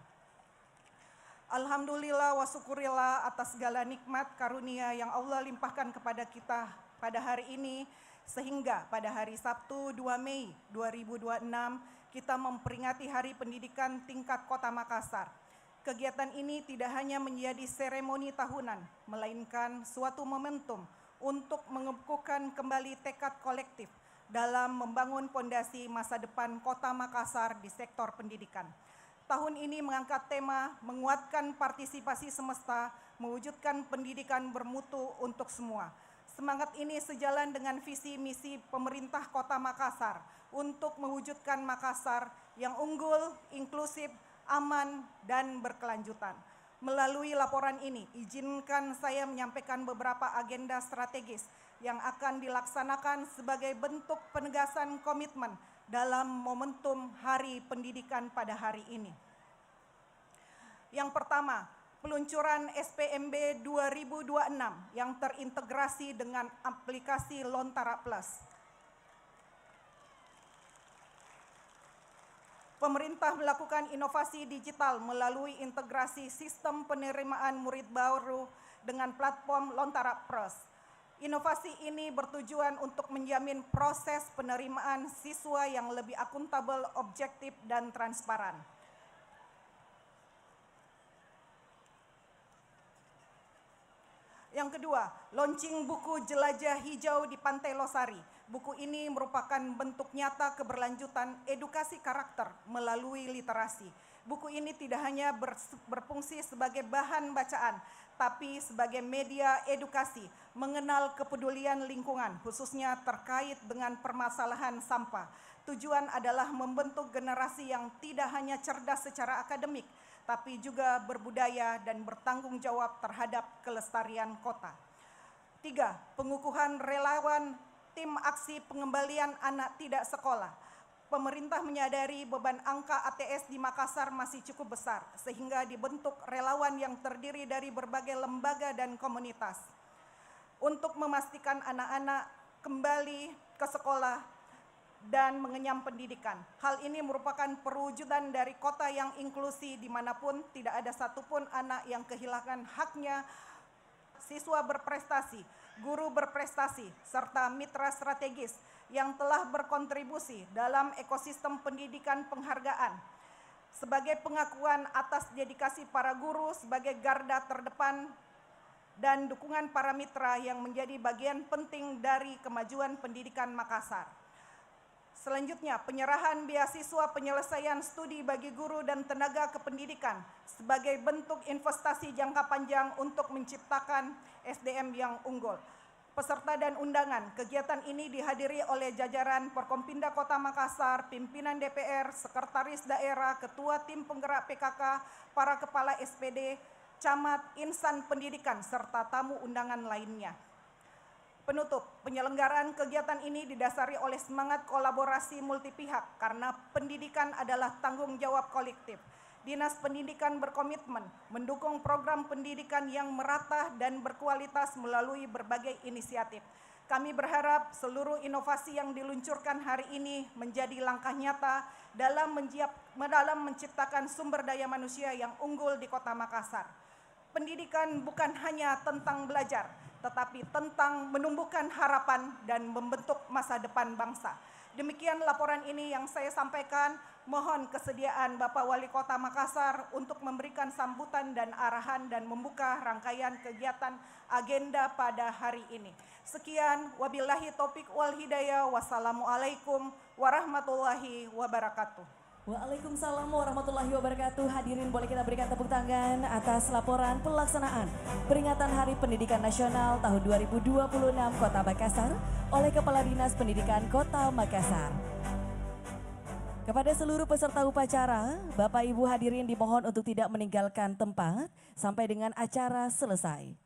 Alhamdulillah wa syukurillah atas segala nikmat karunia yang Allah limpahkan kepada kita pada hari ini, sehingga pada hari Sabtu 2 Mei 2026 kita memperingati Hari Pendidikan tingkat Kota Makassar. Kegiatan ini tidak hanya menjadi seremoni tahunan, melainkan suatu momentum untuk mengukuhkan kembali tekad kolektif dalam membangun fondasi masa depan Kota Makassar di sektor pendidikan. Tahun ini mengangkat tema menguatkan partisipasi semesta, mewujudkan pendidikan bermutu untuk semua. Semangat ini sejalan dengan visi misi pemerintah Kota Makassar untuk mewujudkan Makassar yang unggul, inklusif, aman, dan berkelanjutan. Melalui laporan ini, izinkan saya menyampaikan beberapa agenda strategis yang akan dilaksanakan sebagai bentuk penegasan komitmen dalam momentum Hari Pendidikan pada hari ini. Yang pertama, peluncuran SPMB 2026 yang terintegrasi dengan aplikasi Lontara Plus. Pemerintah melakukan inovasi digital melalui integrasi sistem penerimaan murid baru dengan platform Lontara Plus. Inovasi ini bertujuan untuk menjamin proses penerimaan siswa yang lebih akuntabel, objektif, dan transparan. Yang kedua, launching buku Jelajah Hijau di Pantai Losari. Buku ini merupakan bentuk nyata keberlanjutan edukasi karakter melalui literasi. Buku ini tidak hanya berfungsi sebagai bahan bacaan, tapi sebagai media edukasi mengenal kepedulian lingkungan, khususnya terkait dengan permasalahan sampah. Tujuan adalah membentuk generasi yang tidak hanya cerdas secara akademik, tapi juga berbudaya dan bertanggung jawab terhadap kelestarian kota. 3. Pengukuhan relawan tim aksi pengembalian anak tidak sekolah. Pemerintah menyadari beban angka ATS di Makassar masih cukup besar, sehingga dibentuk relawan yang terdiri dari berbagai lembaga dan komunitas untuk memastikan anak-anak kembali ke sekolah dan mengenyam pendidikan. Hal ini merupakan perwujudan dari kota yang inklusi dimanapun tidak ada satupun anak yang kehilangan haknya. Siswa berprestasi, guru berprestasi, serta mitra strategis yang telah berkontribusi dalam ekosistem pendidikan penghargaan. Sebagai pengakuan atas dedikasi para guru sebagai garda terdepan dan dukungan para mitra yang menjadi bagian penting dari kemajuan pendidikan Makassar. Selanjutnya, penyerahan beasiswa penyelesaian studi bagi guru dan tenaga kependidikan sebagai bentuk investasi jangka panjang untuk menciptakan SDM yang unggul. Peserta dan undangan, kegiatan ini dihadiri oleh jajaran Porkompinda Kota Makassar, pimpinan DPR, sekretaris daerah, ketua tim penggerak PKK, para kepala SPD, camat, insan pendidikan, serta tamu undangan lainnya. Penutup, penyelenggaraan kegiatan ini didasari oleh semangat kolaborasi multi pihak karena pendidikan adalah tanggung jawab kolektif. Dinas Pendidikan berkomitmen mendukung program pendidikan yang merata dan berkualitas melalui berbagai inisiatif. Kami berharap seluruh inovasi yang diluncurkan hari ini menjadi langkah nyata dalam menciptakan sumber daya manusia yang unggul di Kota Makassar. pendidikan bukan hanya tentang belajar, tetapi tentang menumbuhkan harapan dan membentuk masa depan bangsa. Demikian laporan ini yang saya sampaikan. Mohon kesediaan Bapak Wali Kota Makassar untuk memberikan sambutan dan arahan dan membuka rangkaian kegiatan agenda pada hari ini. Sekian, wabillahi taufiq wal hidayah. Wassalamualaikum warahmatullahi wabarakatuh. Waalaikumsalam warahmatullahi wabarakatuh. Hadirin, boleh kita berikan tepuk tangan atas laporan pelaksanaan peringatan Hari Pendidikan Nasional tahun 2026 Kota Makassar oleh Kepala Dinas Pendidikan Kota Makassar. Kepada seluruh peserta upacara, Bapak Ibu hadirin dimohon untuk tidak meninggalkan tempat sampai dengan acara selesai.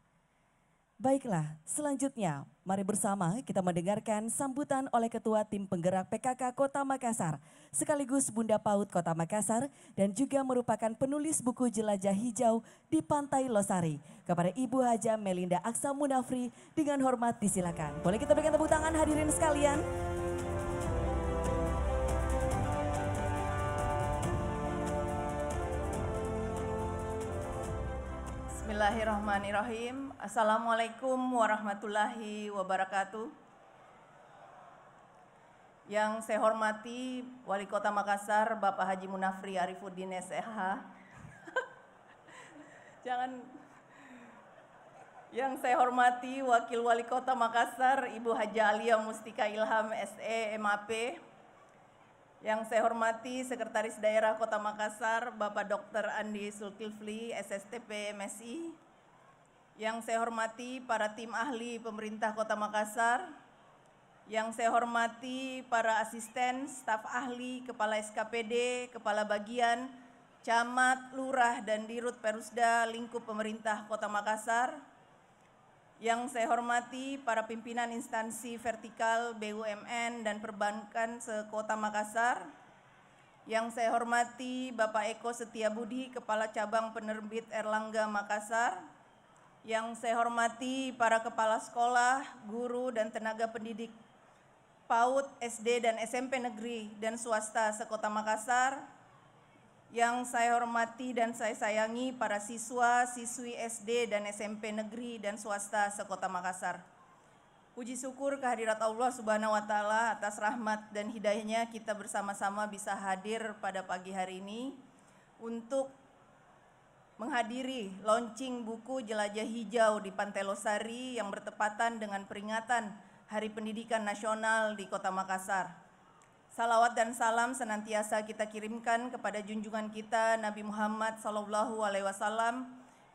Baiklah, selanjutnya mari bersama kita mendengarkan sambutan oleh Ketua Tim Penggerak PKK Kota Makassar, sekaligus Bunda PAUD Kota Makassar dan juga merupakan penulis buku Jelajah Hijau di Pantai Losari, kepada Ibu Haja Melinda Aksa Munafri. Dengan hormat disilakan. Boleh kita berikan tepuk tangan hadirin sekalian? Bismillahirrahmanirrahim. Assalamualaikum warahmatullahi wabarakatuh. Yang saya hormati Wali Kota Makassar Bapak Haji Munafri Arifuddin SH. Yang saya hormati Wakil Wali Kota Makassar Ibu Haja Alia Mustika Ilham SE MAP. Yang saya hormati Sekretaris Daerah Kota Makassar Bapak Dr. Andi Zulkifli SSTP MSI. Yang saya hormati para tim ahli pemerintah Kota Makassar. Yang saya hormati para asisten, staf ahli, kepala SKPD, kepala bagian, camat, lurah, dan dirut Perusda lingkup pemerintah Kota Makassar. Yang saya hormati para pimpinan instansi vertikal BUMN dan perbankan se-Kota Makassar. Yang saya hormati Bapak Eko Setiabudi, Kepala Cabang Penerbit Erlangga Makassar. Yang saya hormati para kepala sekolah, guru, dan tenaga pendidik PAUD, SD, dan SMP negeri dan swasta se-Kota Makassar. Yang saya hormati dan saya sayangi para siswa, siswi SD dan SMP negeri dan swasta se-Kota Makassar. Puji syukur kehadirat Allah Subhanahu wa Ta'ala atas rahmat dan hidayahnya kita bersama-sama bisa hadir pada pagi hari ini untuk menghadiri launching buku Jelajah Hijau di Pantai Losari yang bertepatan dengan peringatan Hari Pendidikan Nasional di Kota Makassar. Salawat dan salam senantiasa kita kirimkan kepada junjungan kita Nabi Muhammad SAW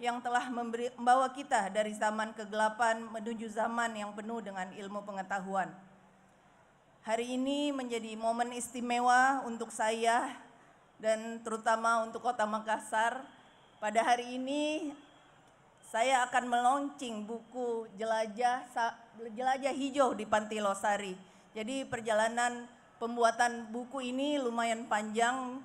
yang telah membawa kita dari zaman kegelapan menuju zaman yang penuh dengan ilmu pengetahuan. Hari ini menjadi momen istimewa untuk saya dan terutama untuk Kota Makassar. Pada hari ini saya akan meluncing buku Jelajah Hijau di Pantai Losari. Jadi perjalanan pembuatan buku ini lumayan panjang.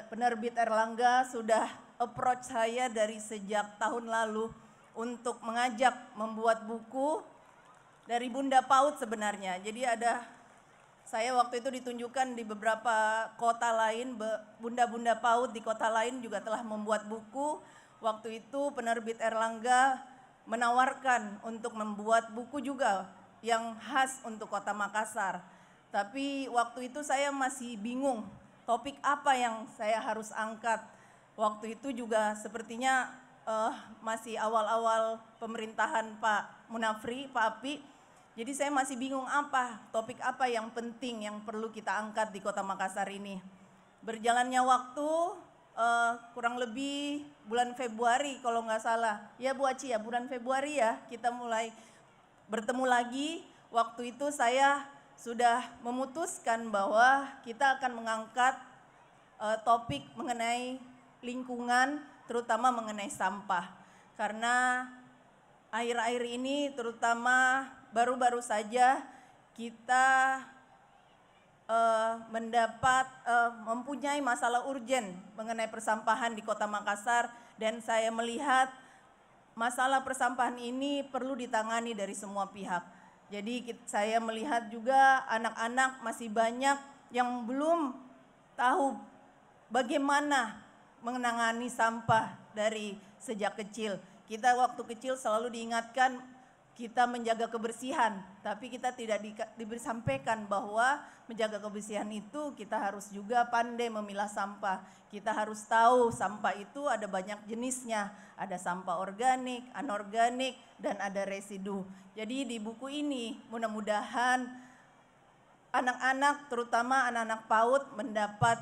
Penerbit Erlangga sudah approach saya dari sejak tahun lalu untuk mengajak membuat buku dari Bunda PAUD sebenarnya. Jadi saya waktu itu ditunjukkan di beberapa kota lain, bunda-bunda PAUD di kota lain juga telah membuat buku. Waktu itu penerbit Erlangga menawarkan untuk membuat buku juga yang khas untuk Kota Makassar. Tapi waktu itu saya masih bingung topik apa yang saya harus angkat. Waktu itu juga sepertinya masih awal-awal pemerintahan Pak Munafri, Pak Api. Jadi saya masih bingung topik apa yang penting yang perlu kita angkat di Kota Makassar ini. Berjalannya waktu kurang lebih bulan Februari kalau nggak salah. Ya Bu Aci ya, bulan Februari ya kita mulai bertemu lagi. Waktu itu saya sudah memutuskan bahwa kita akan mengangkat topik mengenai lingkungan, terutama mengenai sampah. Karena akhir-akhir ini terutama baru-baru saja kita mempunyai masalah urgen mengenai persampahan di Kota Makassar, dan saya melihat masalah persampahan ini perlu ditangani dari semua pihak. Jadi saya melihat juga anak-anak masih banyak yang belum tahu bagaimana menangani sampah dari sejak kecil. Kita waktu kecil selalu diingatkan kita menjaga kebersihan, tapi kita tidak diberi sampaikan bahwa menjaga kebersihan itu kita harus juga pandai memilah sampah. Kita harus tahu sampah itu ada banyak jenisnya, ada sampah organik, anorganik, dan ada residu. Jadi di buku ini mudah-mudahan anak-anak, terutama anak-anak PAUD mendapat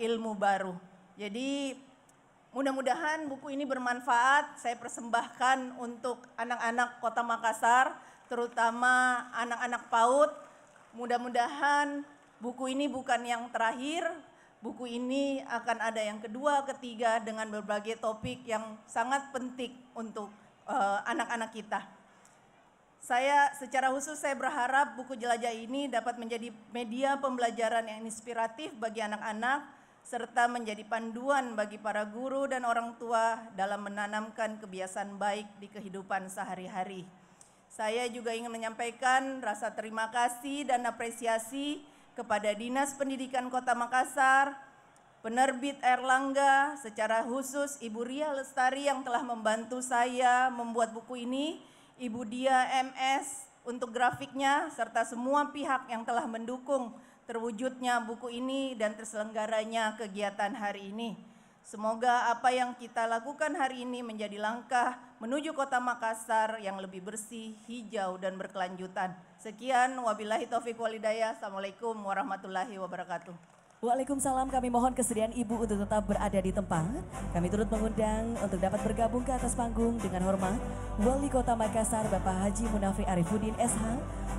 ilmu baru. Jadi mudah-mudahan buku ini bermanfaat. Saya persembahkan untuk anak-anak Kota Makassar, terutama anak-anak PAUD. Mudah-mudahan buku ini bukan yang terakhir. Buku ini akan ada yang kedua, ketiga dengan berbagai topik yang sangat penting untuk anak-anak kita. Secara khusus saya berharap buku jelajah ini dapat menjadi media pembelajaran yang inspiratif bagi anak-anak, serta menjadi panduan bagi para guru dan orang tua dalam menanamkan kebiasaan baik di kehidupan sehari-hari. Saya juga ingin menyampaikan rasa terima kasih dan apresiasi kepada Dinas Pendidikan Kota Makassar, penerbit Erlangga, secara khusus Ibu Ria Lestari yang telah membantu saya membuat buku ini, Ibu Dia MS untuk grafiknya, serta semua pihak yang telah mendukung terwujudnya buku ini dan terselenggaranya kegiatan hari ini. Semoga apa yang kita lakukan hari ini menjadi langkah menuju Kota Makassar yang lebih bersih, hijau, dan berkelanjutan. Sekian, wabillahi taufiq walhidayah. Assalamualaikum warahmatullahi wabarakatuh. Waalaikumsalam, kami mohon kesediaan Ibu untuk tetap berada di tempat. Kami turut mengundang untuk dapat bergabung ke atas panggung dengan hormat Wali Kota Makassar Bapak Haji Munafri Arifuddin SH,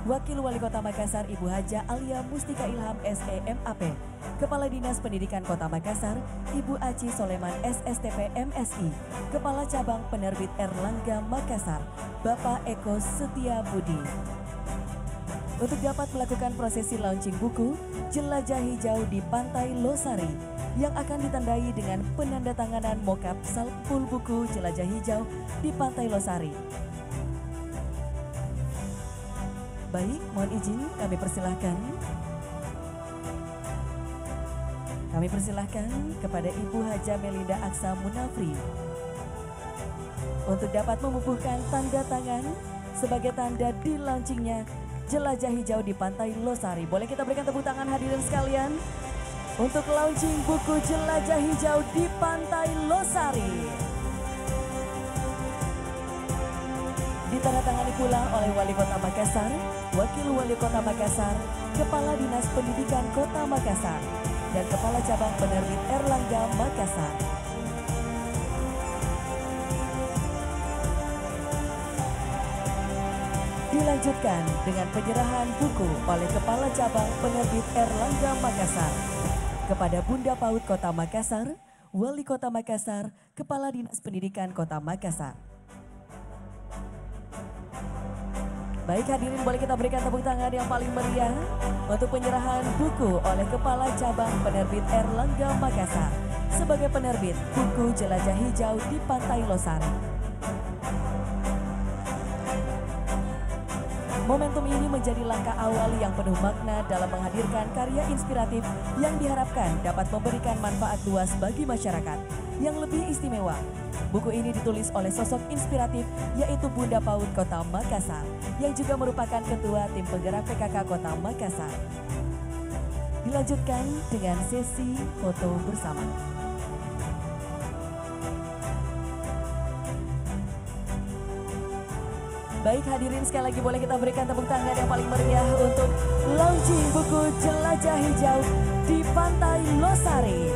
Wakil Wali Kota Makassar Ibu Haja Alia Mustika Ilham SE MAP, Kepala Dinas Pendidikan Kota Makassar Ibu Aci Soleman SSTP MSI, Kepala Cabang Penerbit Erlangga Makassar Bapak Eko Setia Budi. Untuk dapat melakukan prosesi launching buku Jelajah Hijau di Pantai Losari yang akan ditandai dengan penandatanganan mockup sampul buku Jelajah Hijau di Pantai Losari. Baik, mohon izin kami persilahkan. Kami persilahkan kepada Ibu Haja Melinda Aksa Munafri untuk dapat membubuhkan tanda tangan sebagai tanda di launchingnya Jelajah Hijau di Pantai Losari. Boleh kita berikan tepuk tangan hadirin sekalian untuk launching buku Jelajah Hijau di Pantai Losari. Ditandatangani pula oleh Wali Kota Makassar, Wakil Wali Kota Makassar, Kepala Dinas Pendidikan Kota Makassar, dan Kepala Cabang Penerbit Erlangga Makassar. Dilanjutkan dengan penyerahan buku oleh Kepala Cabang Penerbit Erlangga Makassar kepada Bunda PAUD Kota Makassar, Wali Kota Makassar, Kepala Dinas Pendidikan Kota Makassar. Baik hadirin, boleh kita berikan tepuk tangan yang paling meriah untuk penyerahan buku oleh Kepala Cabang Penerbit Erlangga Makassar sebagai penerbit buku Jelajah Hijau di Pantai Losari. Momentum ini menjadi langkah awal yang penuh makna dalam menghadirkan karya inspiratif yang diharapkan dapat memberikan manfaat luas bagi masyarakat. Yang lebih istimewa, buku ini ditulis oleh sosok inspiratif yaitu Bunda PAUD Kota Makassar yang juga merupakan Ketua Tim Penggerak PKK Kota Makassar. Dilanjutkan dengan sesi foto bersama. Baik hadirin, sekali lagi boleh kita berikan tepuk tangan yang paling meriah untuk launching buku Jelajah Hijau di Pantai Losari.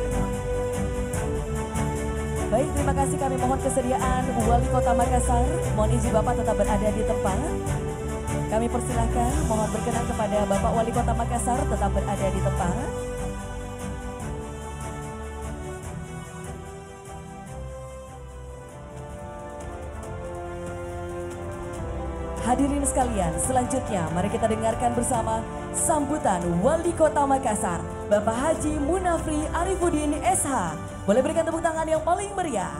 Baik, terima kasih, kami mohon kesediaan Wali Kota Makassar. Mohon izin Bapak tetap berada di tempat. Kami persilahkan, mohon berkenan kepada Bapak Wali Kota Makassar tetap berada di tempat. Hadirin sekalian, selanjutnya mari kita dengarkan bersama sambutan Wali Kota Makassar, Bapak Haji Munafri Arifuddin SH. Boleh berikan tepuk tangan yang paling meriah.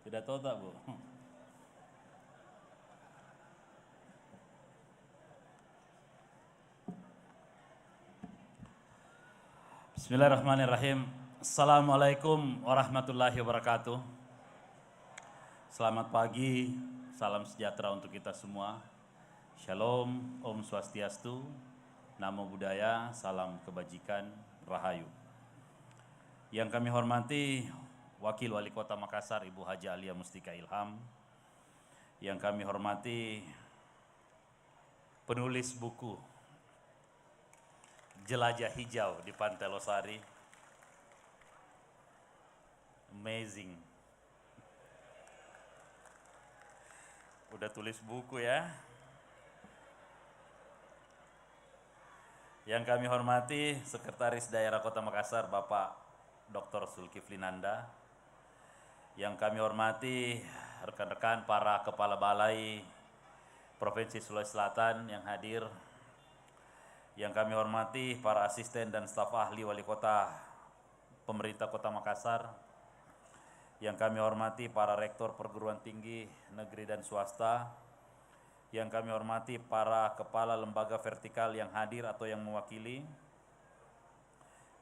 Tidak tahu tak, Bu? Bismillahirrahmanirrahim. Assalamualaikum warahmatullahi wabarakatuh. Selamat pagi, salam sejahtera untuk kita semua. Shalom, Om Swastiastu, Namo Buddhaya, salam kebajikan, Rahayu. Yang kami hormati Wakil Wali Kota Makassar Ibu Haja Alia Mustika Ilham. Yang kami hormati penulis buku Jelajah Hijau di Pantai Losari. Amazing. Udah tulis buku ya. Yang kami hormati Sekretaris Daerah Kota Makassar Bapak Dr. Zulkifli Nanda. Yang kami hormati rekan-rekan para kepala balai Provinsi Sulawesi Selatan yang hadir. Yang kami hormati para asisten dan staf ahli wali kota pemerintah Kota Makassar. Yang kami hormati para rektor perguruan tinggi negeri dan swasta. Yang kami hormati para kepala lembaga vertikal yang hadir atau yang mewakili.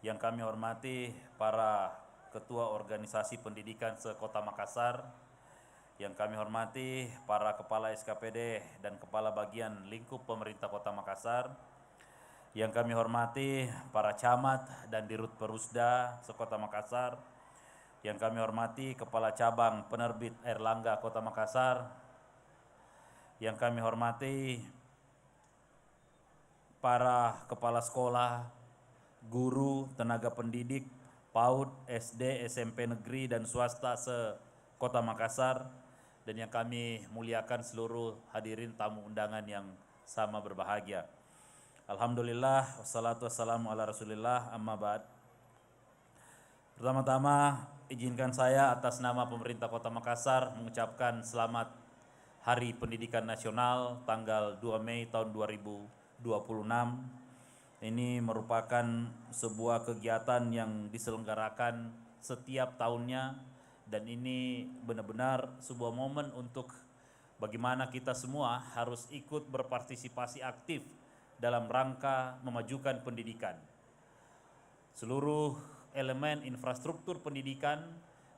Yang kami hormati para ketua organisasi pendidikan se-Kota Makassar. Yang kami hormati para kepala SKPD dan kepala bagian lingkup pemerintah Kota Makassar. Yang kami hormati para camat dan dirut perusda se-Kota Makassar. Yang kami hormati Kepala Cabang Penerbit Airlangga Kota Makassar. Yang kami hormati para kepala sekolah, guru, tenaga pendidik, PAUD, SD, SMP negeri dan swasta se-Kota Makassar. Dan yang kami muliakan seluruh hadirin tamu undangan yang sama berbahagia. Alhamdulillah, wassalatu wassalamu ala rasulillah, amma ba'd. Pertama-tama, izinkan saya atas nama pemerintah Kota Makassar mengucapkan selamat Hari Pendidikan Nasional tanggal 2 Mei tahun 2026. Ini merupakan sebuah kegiatan yang diselenggarakan setiap tahunnya dan ini benar-benar sebuah momen untuk bagaimana kita semua harus ikut berpartisipasi aktif dalam rangka memajukan pendidikan. Seluruh elemen infrastruktur pendidikan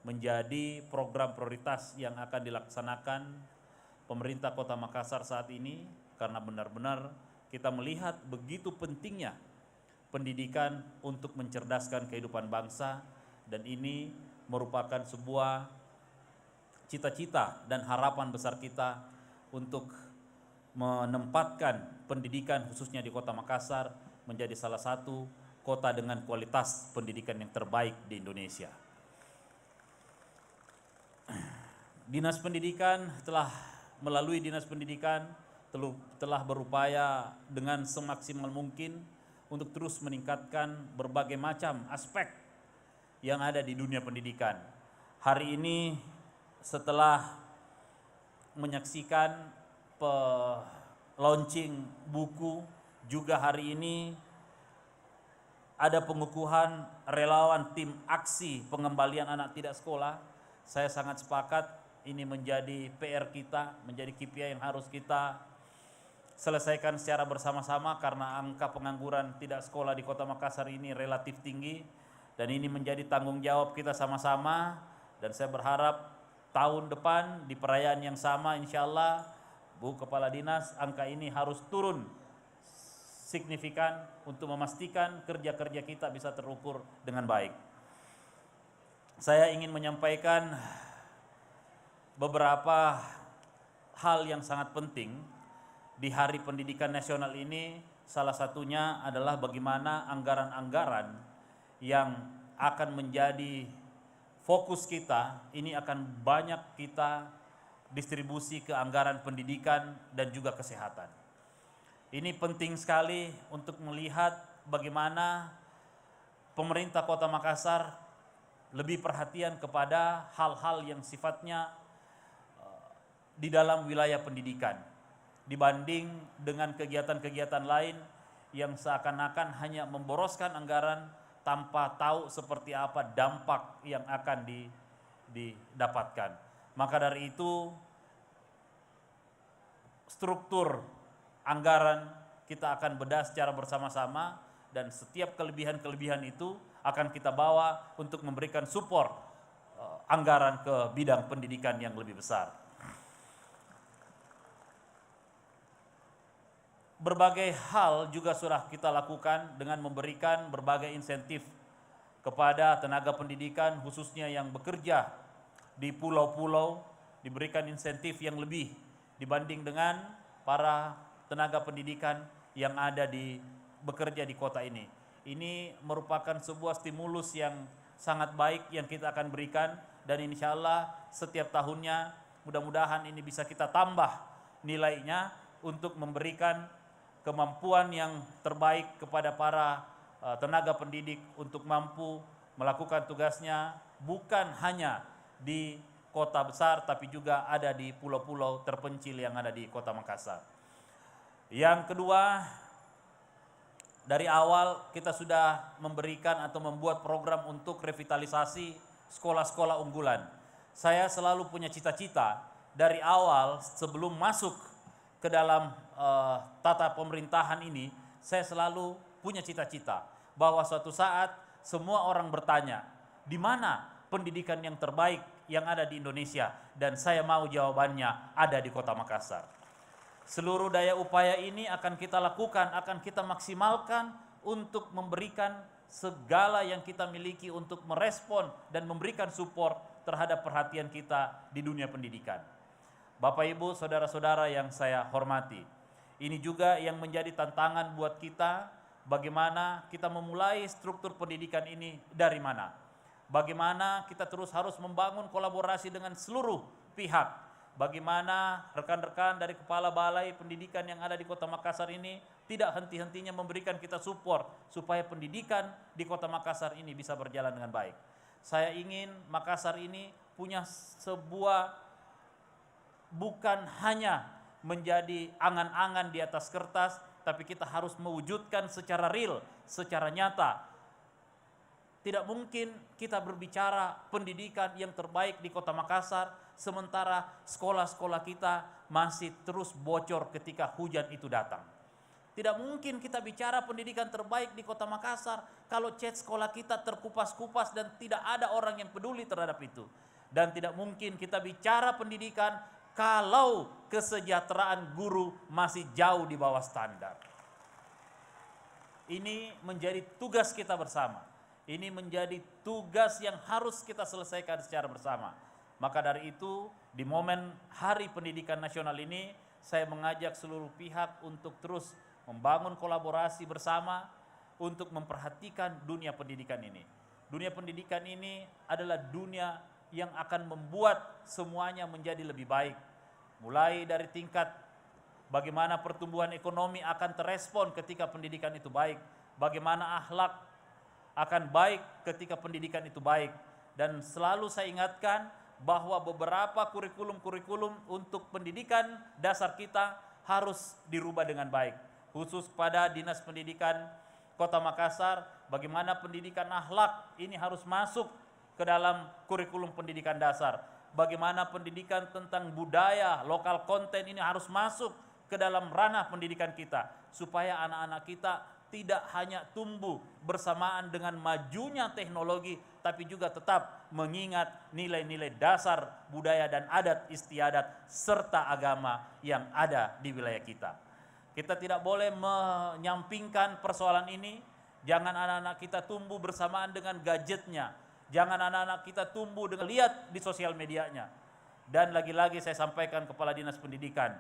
menjadi program prioritas yang akan dilaksanakan pemerintah Kota Makassar saat ini karena benar-benar kita melihat begitu pentingnya pendidikan untuk mencerdaskan kehidupan bangsa dan ini merupakan sebuah cita-cita dan harapan besar kita untuk menempatkan pendidikan khususnya di Kota Makassar menjadi salah satu kota dengan kualitas pendidikan yang terbaik di Indonesia. Melalui Dinas Pendidikan telah berupaya dengan semaksimal mungkin untuk terus meningkatkan berbagai macam aspek yang ada di dunia pendidikan. Hari ini setelah menyaksikan launching buku, juga hari ini ada pengukuhan relawan tim aksi pengembalian anak tidak sekolah. Saya sangat sepakat ini menjadi PR kita, menjadi KPI yang harus kita selesaikan secara bersama-sama karena angka pengangguran tidak sekolah di Kota Makassar ini relatif tinggi dan ini menjadi tanggung jawab kita sama-sama dan saya berharap tahun depan di perayaan yang sama insya Allah Bu Kepala Dinas angka ini harus turun signifikan untuk memastikan kerja-kerja kita bisa terukur dengan baik. Saya ingin menyampaikan beberapa hal yang sangat penting di Hari Pendidikan Nasional ini. Salah satunya adalah bagaimana anggaran-anggaran yang akan menjadi fokus kita, ini akan banyak kita distribusi ke anggaran pendidikan dan juga kesehatan. Ini penting sekali untuk melihat bagaimana pemerintah Kota Makassar lebih perhatian kepada hal-hal yang sifatnya di dalam wilayah pendidikan dibanding dengan kegiatan-kegiatan lain yang seakan-akan hanya memboroskan anggaran tanpa tahu seperti apa dampak yang akan didapatkan. Maka dari itu struktur anggaran kita akan bedah secara bersama-sama dan setiap kelebihan-kelebihan itu akan kita bawa untuk memberikan support anggaran ke bidang pendidikan yang lebih besar. Berbagai hal juga sudah kita lakukan dengan memberikan berbagai insentif kepada tenaga pendidikan khususnya yang bekerja di pulau-pulau, diberikan insentif yang lebih dibanding dengan para tenaga pendidikan yang ada bekerja di kota ini. Ini merupakan sebuah stimulus yang sangat baik yang kita akan berikan, dan insya Allah setiap tahunnya mudah-mudahan ini bisa kita tambah nilainya untuk memberikan kemampuan yang terbaik kepada para tenaga pendidik untuk mampu melakukan tugasnya bukan hanya di kota besar tapi juga ada di pulau-pulau terpencil yang ada di Kota Makassar. Yang kedua, dari awal kita sudah memberikan atau membuat program untuk revitalisasi sekolah-sekolah unggulan. Saya selalu punya cita-cita dari awal sebelum masuk ke dalam tata pemerintahan ini, saya selalu punya cita-cita bahwa suatu saat semua orang bertanya, di mana pendidikan yang terbaik yang ada di Indonesia? Dan saya mau jawabannya ada di Kota Makassar. Seluruh daya upaya ini akan kita lakukan, akan kita maksimalkan untuk memberikan segala yang kita miliki untuk merespon dan memberikan support terhadap perhatian kita di dunia pendidikan. Bapak, Ibu, saudara-saudara yang saya hormati, ini juga yang menjadi tantangan buat kita, bagaimana kita memulai struktur pendidikan ini dari mana. Bagaimana kita terus harus membangun kolaborasi dengan seluruh pihak. Bagaimana rekan-rekan dari Kepala Balai Pendidikan yang ada di Kota Makassar ini tidak henti-hentinya memberikan kita support supaya pendidikan di Kota Makassar ini bisa berjalan dengan baik. Saya ingin Makassar ini punya sebuah bukan hanya menjadi angan-angan di atas kertas, tapi kita harus mewujudkan secara real, secara nyata. Tidak mungkin kita berbicara pendidikan yang terbaik di Kota Makassar, sementara sekolah-sekolah kita masih terus bocor ketika hujan itu datang. Tidak mungkin kita bicara pendidikan terbaik di Kota Makassar kalau cat sekolah kita terkupas-kupas dan tidak ada orang yang peduli terhadap itu. Dan tidak mungkin kita bicara pendidikan kalau kesejahteraan guru masih jauh di bawah standar. Ini menjadi tugas kita bersama. Ini menjadi tugas yang harus kita selesaikan secara bersama. Maka dari itu, di momen Hari Pendidikan Nasional ini, saya mengajak seluruh pihak untuk terus membangun kolaborasi bersama untuk memperhatikan dunia pendidikan ini. Dunia pendidikan ini adalah dunia yang akan membuat semuanya menjadi lebih baik. Mulai dari tingkat bagaimana pertumbuhan ekonomi akan terespon ketika pendidikan itu baik, bagaimana akhlak akan baik ketika pendidikan itu baik. Dan selalu saya ingatkan bahwa beberapa kurikulum-kurikulum untuk pendidikan dasar kita harus dirubah dengan baik. Khusus pada Dinas Pendidikan Kota Makassar, bagaimana pendidikan akhlak ini harus masuk ke dalam kurikulum pendidikan dasar. Bagaimana pendidikan tentang budaya, lokal konten ini harus masuk ke dalam ranah pendidikan kita. Supaya anak-anak kita tidak hanya tumbuh bersamaan dengan majunya teknologi, tapi juga tetap mengingat nilai-nilai dasar budaya dan adat istiadat serta agama yang ada di wilayah kita. Kita tidak boleh menyampingkan persoalan ini. Jangan anak-anak kita tumbuh bersamaan dengan gadgetnya. Jangan anak-anak kita tumbuh dengan lihat di sosial medianya. Dan lagi-lagi saya sampaikan Kepala Dinas Pendidikan,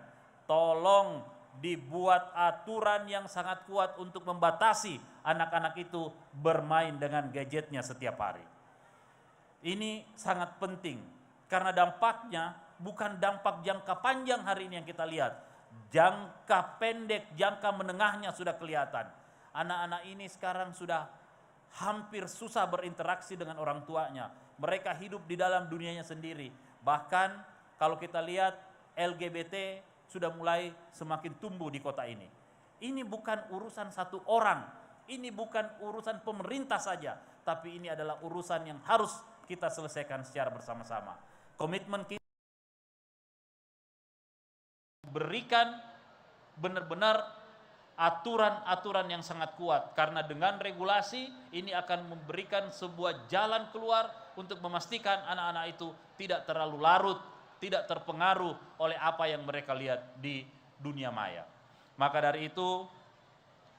tolong dibuat aturan yang sangat kuat untuk membatasi anak-anak itu bermain dengan gadgetnya setiap hari. Ini sangat penting karena dampaknya bukan dampak jangka panjang hari ini yang kita lihat. Jangka pendek, jangka menengahnya sudah kelihatan. Anak-anak ini sekarang sudah hampir susah berinteraksi dengan orang tuanya. Mereka hidup di dalam dunianya sendiri. Bahkan kalau kita lihat LGBT sudah mulai semakin tumbuh di kota ini. Ini bukan urusan satu orang, ini bukan urusan pemerintah saja, tapi ini adalah urusan yang harus kita selesaikan secara bersama-sama. Komitmen kita berikan benar-benar aturan-aturan yang sangat kuat, karena dengan regulasi ini akan memberikan sebuah jalan keluar untuk memastikan anak-anak itu tidak terlalu larut, tidak terpengaruh oleh apa yang mereka lihat di dunia maya. Maka dari itu,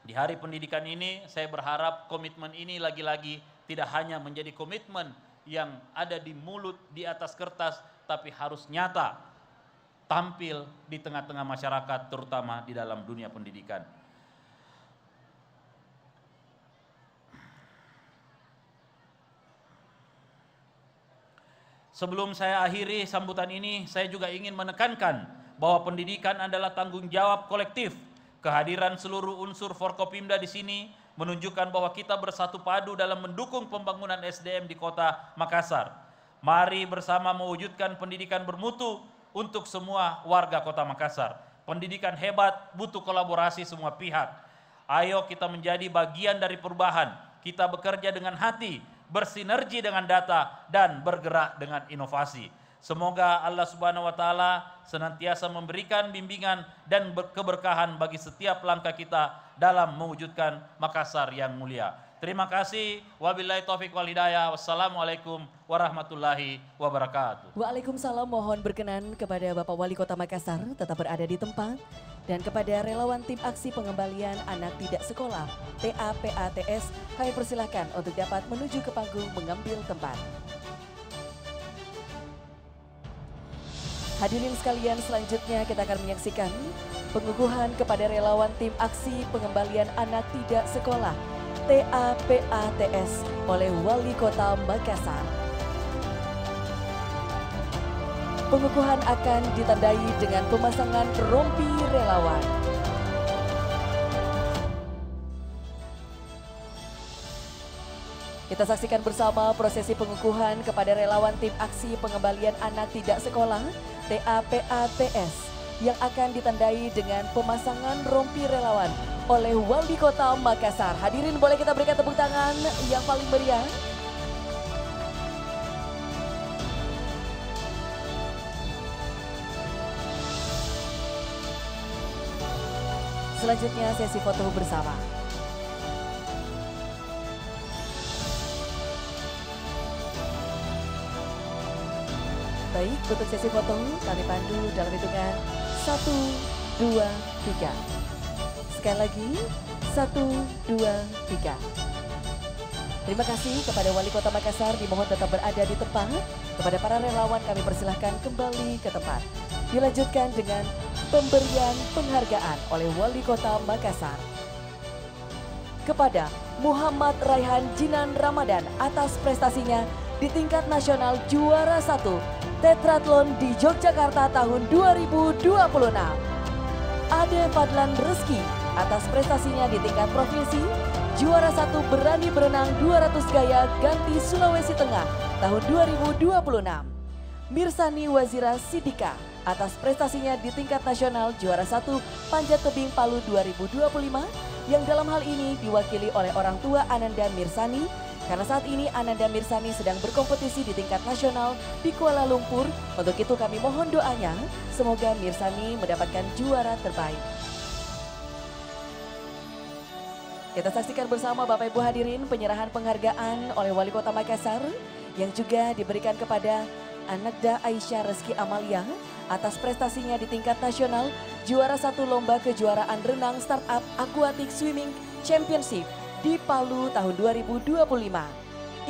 di Hari Pendidikan ini saya berharap komitmen ini lagi-lagi tidak hanya menjadi komitmen yang ada di mulut, di atas kertas, tapi harus nyata, tampil di tengah-tengah masyarakat, terutama di dalam dunia pendidikan. Sebelum saya akhiri sambutan ini, saya juga ingin menekankan bahwa pendidikan adalah tanggung jawab kolektif. Kehadiran seluruh unsur Forkopimda di sini menunjukkan bahwa kita bersatu padu dalam mendukung pembangunan SDM di Kota Makassar. Mari bersama mewujudkan pendidikan bermutu untuk semua warga Kota Makassar. Pendidikan hebat butuh kolaborasi semua pihak. Ayo kita menjadi bagian dari perubahan. Kita bekerja dengan hati, bersinergi dengan data, dan bergerak dengan inovasi. Semoga Allah Subhanahu wa Ta'ala senantiasa memberikan bimbingan dan keberkahan bagi setiap langkah kita dalam mewujudkan Makassar yang mulia. Terima kasih. Wabillahi taufiq wal hidayah. Wassalamualaikum warahmatullahi wabarakatuh. Waalaikumsalam, mohon berkenan kepada Bapak Wali Kota Makassar tetap berada di tempat, dan kepada relawan tim aksi pengembalian anak tidak sekolah TAPATS kami persilahkan untuk dapat menuju ke panggung mengambil tempat. Hadirin sekalian, selanjutnya kita akan menyaksikan pengukuhan kepada relawan tim aksi pengembalian anak tidak sekolah TAPATS oleh Wali Kota Makassar. Pengukuhan akan ditandai dengan pemasangan rompi relawan. Kita saksikan bersama prosesi pengukuhan kepada relawan tim aksi pengembalian anak tidak sekolah TAPATS yang akan ditandai dengan pemasangan rompi relawan oleh Wali Kota Makassar. Hadirin, boleh kita berikan tepuk tangan yang paling meriah. Selanjutnya sesi foto bersama. Baik, untuk sesi foto kami pandu dalam hitungan 1, 2, 3. Sekali lagi, 1, 2, 3. Terima kasih kepada Wali Kota Makassar, dimohon tetap berada di tempat. Kepada para relawan kami persilahkan kembali ke tempat. Dilanjutkan dengan pemberian penghargaan oleh Wali Kota Makassar kepada Muhammad Raihan Jinan Ramadan atas prestasinya di tingkat nasional juara 1 Tetratlon di Yogyakarta tahun 2026. Ade Fadlan Reski atas prestasinya di tingkat provinsi juara 1 berani berenang 200 gaya ganti Sulawesi Tengah tahun 2026. Mirsani Wazira Sidika atas prestasinya di tingkat nasional juara 1 Panjat Tebing Palu 2025 yang dalam hal ini diwakili oleh orang tua Ananda Mirsani, karena saat ini Ananda Mirsani sedang berkompetisi di tingkat nasional di Kuala Lumpur. Untuk itu kami mohon doanya, semoga Mirsani mendapatkan juara terbaik. Kita saksikan bersama Bapak Ibu hadirin penyerahan penghargaan oleh Wali Kota Makassar yang juga diberikan kepada Anakda Aisyah Reski Amalia atas prestasinya di tingkat nasional juara 1 lomba kejuaraan renang startup aquatic swimming championship di Palu tahun 2025.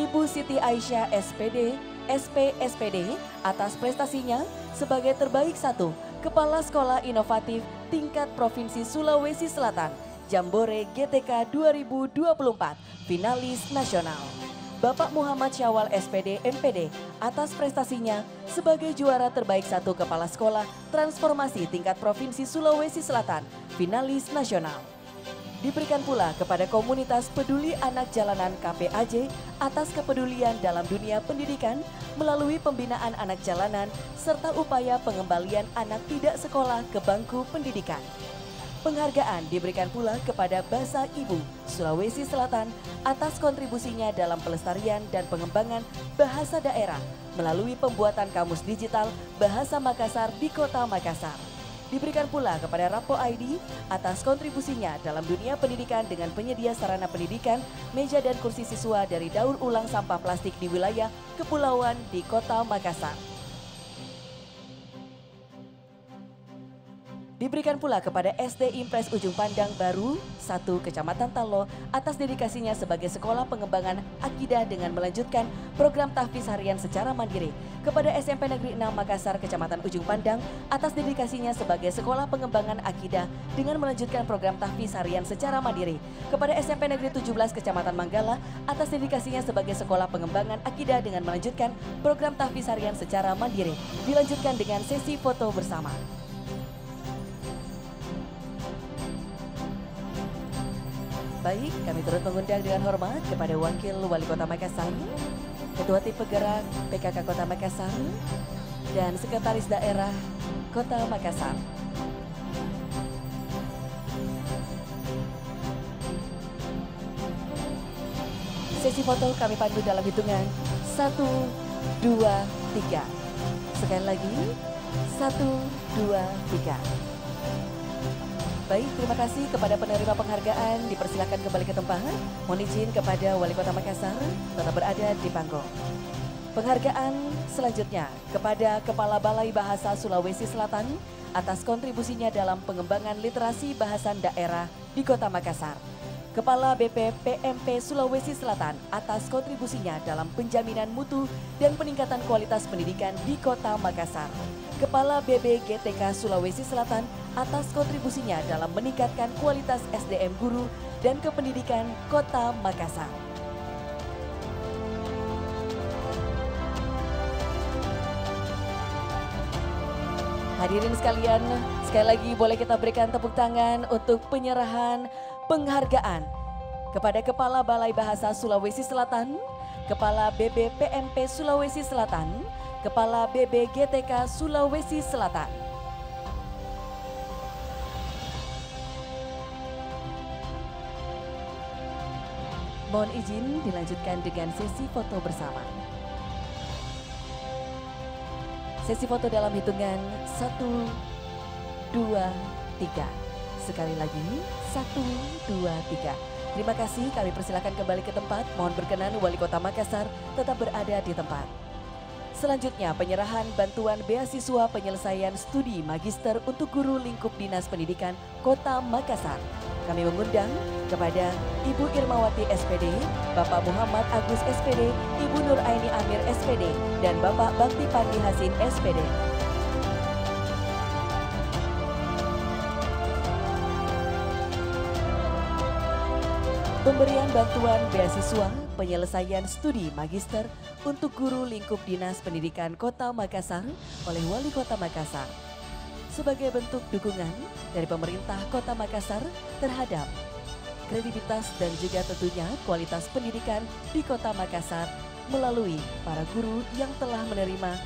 Ibu Siti Aisyah SPD, SPD atas prestasinya sebagai terbaik 1 Kepala Sekolah Inovatif tingkat Provinsi Sulawesi Selatan, Jambore GTK 2024, finalis nasional. Bapak Muhammad Syawal SPD MPD atas prestasinya sebagai juara terbaik 1 Kepala Sekolah Transformasi tingkat Provinsi Sulawesi Selatan, finalis nasional. Diberikan pula kepada komunitas peduli anak jalanan KPAJ atas kepedulian dalam dunia pendidikan melalui pembinaan anak jalanan serta upaya pengembalian anak tidak sekolah ke bangku pendidikan. Penghargaan diberikan pula kepada Basa Ibu Sulawesi Selatan atas kontribusinya dalam pelestarian dan pengembangan bahasa daerah melalui pembuatan kamus digital Bahasa Makassar di Kota Makassar. Diberikan pula kepada Rapo ID atas kontribusinya dalam dunia pendidikan dengan penyedia sarana pendidikan, meja dan kursi siswa dari daur ulang sampah plastik di wilayah kepulauan di Kota Makassar. Diberikan pula kepada SD Impres Ujung Pandang Baru 1 Kecamatan Talo atas dedikasinya sebagai sekolah pengembangan akidah dengan melanjutkan program tahfiz harian secara mandiri. Kepada SMP Negeri 6 Makassar Kecamatan Ujung Pandang atas dedikasinya sebagai sekolah pengembangan akidah dengan melanjutkan program tahfiz harian secara mandiri. Kepada SMP Negeri 17 Kecamatan Manggala atas dedikasinya sebagai sekolah pengembangan akidah dengan melanjutkan program tahfiz harian secara mandiri. Dilanjutkan dengan sesi foto bersama. Baik, kami turut mengundang dengan hormat kepada Wakil Wali Kota Makassar, Ketua Tim Penggerak PKK Kota Makassar, dan Sekretaris Daerah Kota Makassar. Sesi foto kami pandu dalam hitungan 1, 2, 3. Sekali lagi, 1, 2, 3. Baik, terima kasih kepada penerima penghargaan. Dipersilakan kembali ke tempat. Mohon izin kepada Wali Kota Makassar tetap berada di panggung. Penghargaan selanjutnya kepada Kepala Balai Bahasa Sulawesi Selatan atas kontribusinya dalam pengembangan literasi bahasan daerah di Kota Makassar. Kepala BP PMP Sulawesi Selatan atas kontribusinya dalam penjaminan mutu dan peningkatan kualitas pendidikan di Kota Makassar. Kepala BBGTK Sulawesi Selatan atas kontribusinya dalam meningkatkan kualitas SDM guru dan kependidikan Kota Makassar. Hadirin sekalian, sekali lagi boleh kita berikan tepuk tangan untuk penyerahan penghargaan kepada Kepala Balai Bahasa Sulawesi Selatan, Kepala BBPMP Sulawesi Selatan, Kepala BBGTK Sulawesi Selatan. Mohon izin dilanjutkan dengan sesi foto bersama. Sesi foto dalam hitungan 1, 2, 3. Sekali lagi 1, 2, 3. Terima kasih, kami persilakan kembali ke tempat. Mohon berkenan Wali Kota Makassar tetap berada di tempat. Selanjutnya penyerahan bantuan beasiswa penyelesaian studi magister untuk guru lingkup Dinas Pendidikan Kota Makassar. Kami mengundang kepada Ibu Irmawati SPD, Bapak Muhammad Agus SPD, Ibu Nur Aini Amir SPD, dan Bapak Bakti Pandi Hasin SPD. Pemberian bantuan beasiswa penyelesaian studi magister untuk guru lingkup Dinas Pendidikan Kota Makassar oleh Wali Kota Makassar sebagai bentuk dukungan dari pemerintah Kota Makassar terhadap kredibilitas dan juga tentunya kualitas pendidikan di Kota Makassar melalui para guru yang telah menerima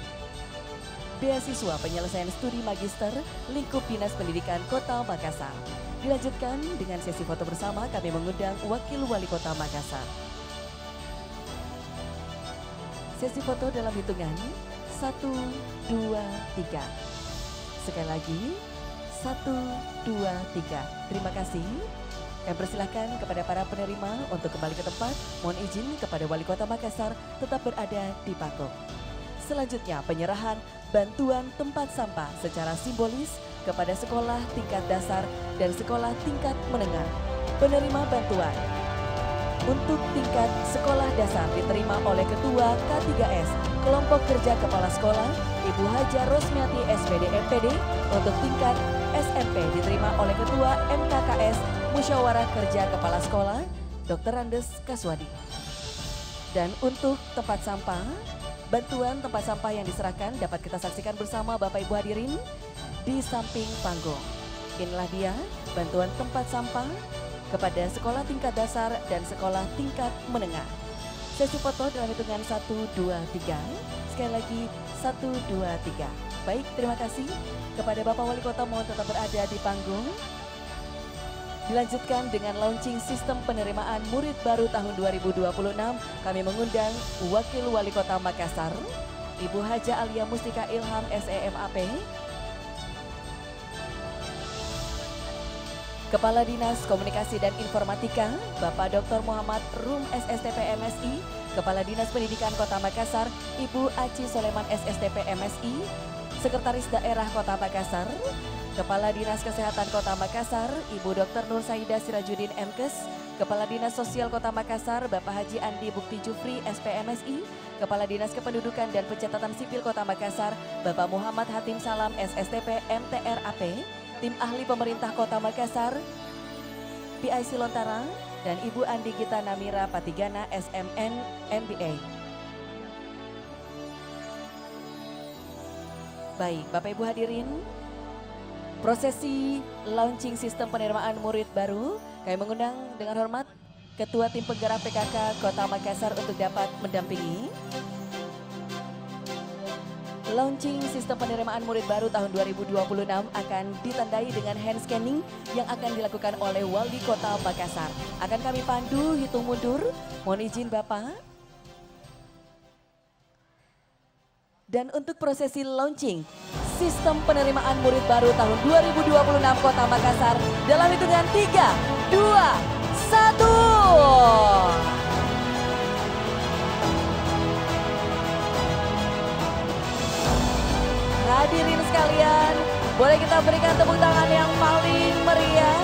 beasiswa penyelesaian studi magister lingkup Dinas Pendidikan Kota Makassar. Dilanjutkan dengan sesi foto bersama, kami mengundang Wakil Wali Kota Makassar. Sesi foto dalam hitungan 1, 2, 3. Sekali lagi 1, 2, 3. Terima kasih. Kami persilahkan kepada para penerima untuk kembali ke tempat. Mohon izin kepada Wali Kota Makassar tetap berada di panggung. Selanjutnya penyerahan bantuan tempat sampah secara simbolis kepada sekolah tingkat dasar dan sekolah tingkat menengah. Penerima bantuan untuk tingkat sekolah dasar diterima oleh Ketua K3S Kelompok Kerja Kepala Sekolah Ibu Haja Rosmiati SPD MPD. Untuk tingkat SMP diterima oleh Ketua MKKS Musyawarah Kerja Kepala Sekolah Dr. Andes Kaswadi. Dan untuk tempat sampah, bantuan tempat sampah yang diserahkan dapat kita saksikan bersama Bapak Ibu hadirin di samping panggung. Inilah dia bantuan tempat sampah kepada sekolah tingkat dasar dan sekolah tingkat menengah. Sesi foto dalam hitungan 1, 2, 3. Sekali lagi 1, 2, 3. Baik, terima kasih kepada Bapak Wali Kota, mohon tetap berada di panggung. Dilanjutkan dengan launching sistem penerimaan murid baru tahun 2026. Kami mengundang Wakil Wali Kota Makassar, Ibu Haja Alia Mustika Ilham SEMAP. Kepala Dinas Komunikasi dan Informatika, Bapak Dr. Muhammad Rum SSTP MSI, Kepala Dinas Pendidikan Kota Makassar, Ibu Aci Soleman SSTP MSI, Sekretaris Daerah Kota Makassar, Kepala Dinas Kesehatan Kota Makassar, Ibu Dr. Nur Saida Sirajudin MKes, Kepala Dinas Sosial Kota Makassar, Bapak Haji Andi Bukti Jufri SPMSI, Kepala Dinas Kependudukan dan Pencatatan Sipil Kota Makassar, Bapak Muhammad Hatim Salam SSTP MTRAP, Tim Ahli Pemerintah Kota Makassar, PIC Lontara, dan Ibu Andi Gita Namira Patigana SMN MBA. Baik, Bapak Ibu hadirin, prosesi launching sistem penerimaan murid baru, kami mengundang dengan hormat Ketua Tim Penggerak PKK Kota Makassar untuk dapat mendampingi. Launching sistem penerimaan murid baru tahun 2026 akan ditandai dengan hand scanning yang akan dilakukan oleh Wali Kota Makassar. Akan kami pandu hitung mundur, mohon izin Bapak. Dan untuk prosesi launching sistem penerimaan murid baru tahun 2026 Kota Makassar dalam hitungan 3, 2, 1. Hadirin sekalian, boleh kita berikan tepuk tangan yang paling meriah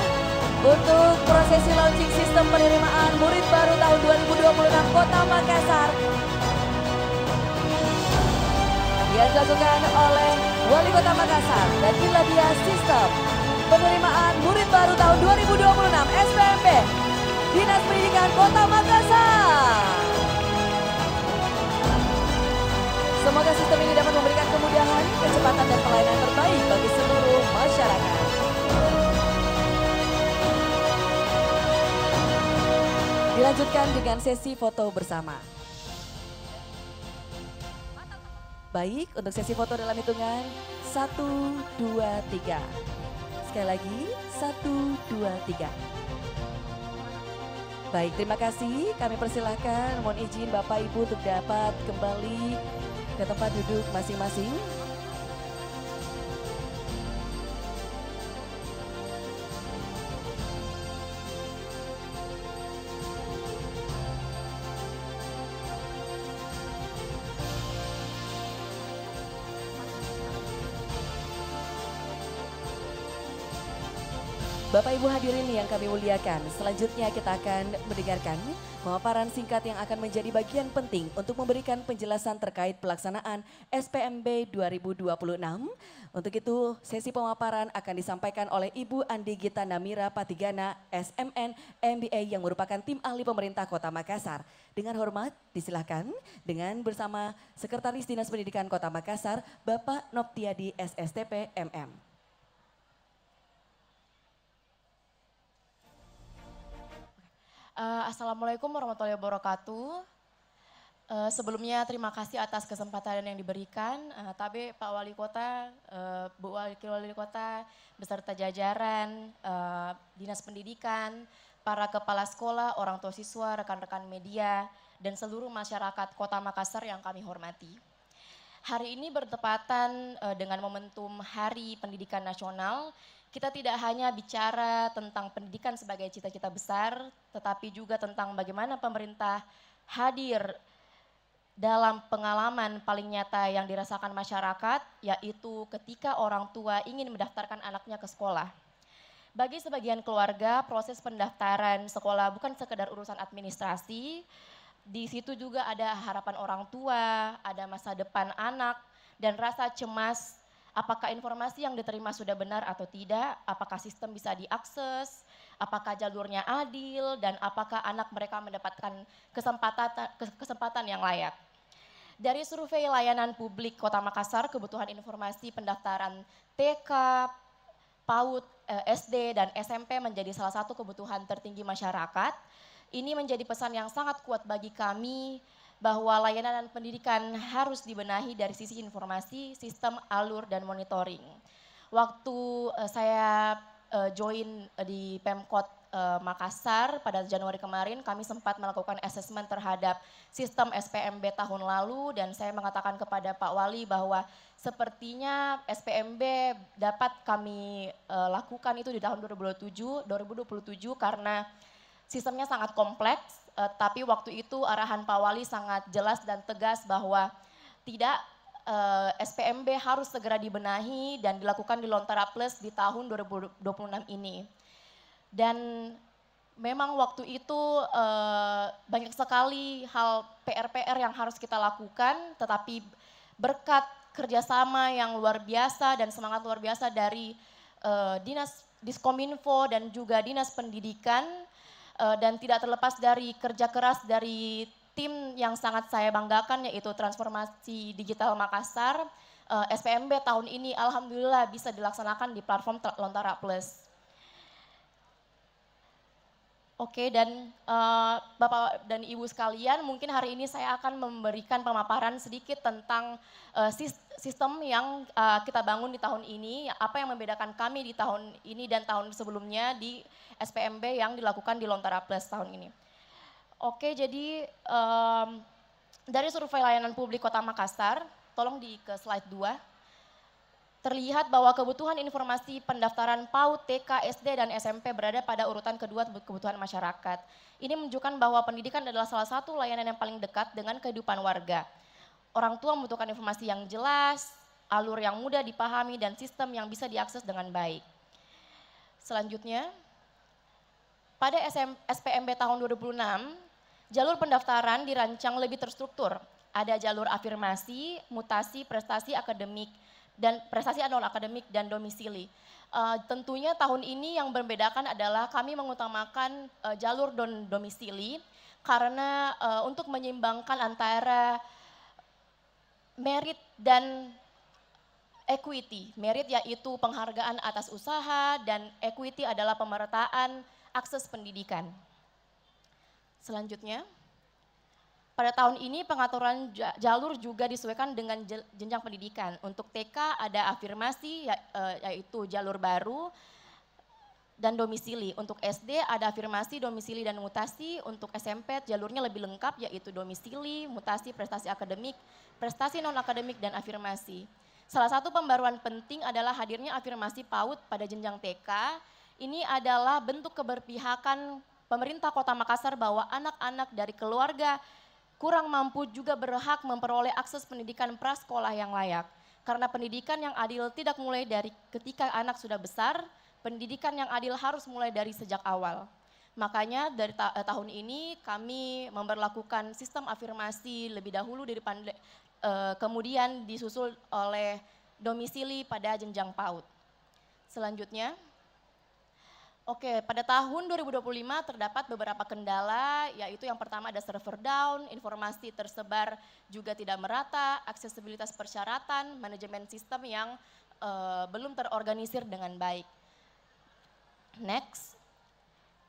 untuk prosesi launching sistem penerimaan murid baru tahun 2026 Kota Makassar yang dilakukan oleh Wali Kota Makassar. Dan inilah dia sistem penerimaan murid baru tahun 2026 SPMB Dinas Pendidikan Kota Makassar. Semoga sistem ini dapat memberikan kemudahan, kecepatan, dan pelayanan terbaik bagi seluruh masyarakat. Dilanjutkan dengan sesi foto bersama. Baik, untuk sesi foto dalam hitungan 1, 2, 3. Sekali lagi, 1, 2, 3. Baik, terima kasih. Kami persilahkan, mohon izin Bapak Ibu untuk dapat kembali ke tempat duduk masing-masing. Bapak Ibu hadirin yang kami muliakan, selanjutnya kita akan mendengarkan pemaparan singkat yang akan menjadi bagian penting untuk memberikan penjelasan terkait pelaksanaan SPMB 2026. Untuk itu, sesi pemaparan akan disampaikan oleh Ibu Andi Gita Namira Patigana SMN MBA yang merupakan tim ahli pemerintah Kota Makassar. Dengan hormat, disilahkan dengan bersama Sekretaris Dinas Pendidikan Kota Makassar, Bapak Noptiadi SSTP MM. Assalamualaikum warahmatullahi wabarakatuh. Sebelumnya terima kasih atas kesempatan yang diberikan. Tabe Pak Wali Kota, Bu Wakil Wali Kota, beserta jajaran, Dinas Pendidikan, para kepala sekolah, orang tua siswa, rekan-rekan media, dan seluruh masyarakat Kota Makassar yang kami hormati. Hari ini bertepatan dengan momentum Hari Pendidikan Nasional. Kita tidak hanya bicara tentang pendidikan sebagai cita-cita besar, tetapi juga tentang bagaimana pemerintah hadir dalam pengalaman paling nyata yang dirasakan masyarakat, yaitu ketika orang tua ingin mendaftarkan anaknya ke sekolah. Bagi sebagian keluarga, proses pendaftaran sekolah bukan sekedar urusan administrasi, di situ juga ada harapan orang tua, ada masa depan anak, dan rasa cemas. Apakah informasi yang diterima sudah benar atau tidak, apakah sistem bisa diakses, apakah jalurnya adil, dan apakah anak mereka mendapatkan kesempatan yang layak. Dari survei layanan publik Kota Makassar, kebutuhan informasi pendaftaran TK, PAUD, SD, dan SMP menjadi salah satu kebutuhan tertinggi masyarakat. Ini menjadi pesan yang sangat kuat bagi kami, bahwa layanan pendidikan harus dibenahi dari sisi informasi, sistem, alur, dan monitoring. Waktu saya join di Pemkot Makassar pada Januari kemarin kami sempat melakukan asesmen terhadap sistem SPMB tahun lalu dan saya mengatakan kepada Pak Wali bahwa sepertinya SPMB dapat kami lakukan itu di tahun 2027 karena sistemnya sangat kompleks, tapi waktu itu arahan Pak Wali sangat jelas dan tegas bahwa tidak, SPMB harus segera dibenahi dan dilakukan di Lontara Plus di tahun 2026 ini. Dan memang waktu itu banyak sekali hal PR-PR yang harus kita lakukan, tetapi berkat kerjasama yang luar biasa dan semangat luar biasa dari Dinas Diskominfo dan juga Dinas Pendidikan, dan tidak terlepas dari kerja keras dari tim yang sangat saya banggakan yaitu Transformasi Digital Makassar, SPMB tahun ini alhamdulillah bisa dilaksanakan di platform Lontara Plus. Oke, dan Bapak dan Ibu sekalian, mungkin hari ini saya akan memberikan pemaparan sedikit tentang sistem yang kita bangun di tahun ini, apa yang membedakan kami di tahun ini dan tahun sebelumnya di SPMB yang dilakukan di Lontara Plus tahun ini. Oke, jadi dari survei layanan publik Kota Makassar, tolong ke slide 2. Terlihat bahwa kebutuhan informasi pendaftaran PAUD, TK, SD, dan SMP berada pada urutan kedua kebutuhan masyarakat. Ini menunjukkan bahwa pendidikan adalah salah satu layanan yang paling dekat dengan kehidupan warga. Orang tua membutuhkan informasi yang jelas, alur yang mudah dipahami, dan sistem yang bisa diakses dengan baik. Selanjutnya, pada SPMB tahun 2006, jalur pendaftaran dirancang lebih terstruktur. Ada jalur afirmasi, mutasi, prestasi akademik, dan prestasi non akademik dan domisili. Tentunya tahun ini yang membedakan adalah kami mengutamakan jalur domisili karena untuk menyeimbangkan antara merit dan equity. Merit yaitu penghargaan atas usaha dan equity adalah pemerataan akses pendidikan. Selanjutnya, pada tahun ini pengaturan jalur juga disesuaikan dengan jenjang pendidikan. Untuk TK ada afirmasi yaitu jalur baru dan domisili. Untuk SD ada afirmasi, domisili, dan mutasi. Untuk SMP jalurnya lebih lengkap yaitu domisili, mutasi, prestasi akademik, prestasi non akademik, dan afirmasi. Salah satu pembaruan penting adalah hadirnya afirmasi PAUD pada jenjang TK. Ini adalah bentuk keberpihakan pemerintah Kota Makassar bahwa anak-anak dari keluarga kurang mampu juga berhak memperoleh akses pendidikan prasekolah yang layak. Karena pendidikan yang adil tidak mulai dari ketika anak sudah besar, pendidikan yang adil harus mulai dari sejak awal. Makanya dari tahun ini kami memberlakukan sistem afirmasi lebih dahulu kemudian disusul oleh domisili pada jenjang PAUD. Selanjutnya, oke, pada tahun 2025 terdapat beberapa kendala, yaitu yang pertama ada server down, informasi tersebar juga tidak merata, aksesibilitas persyaratan, manajemen sistem yang belum terorganisir dengan baik. Next,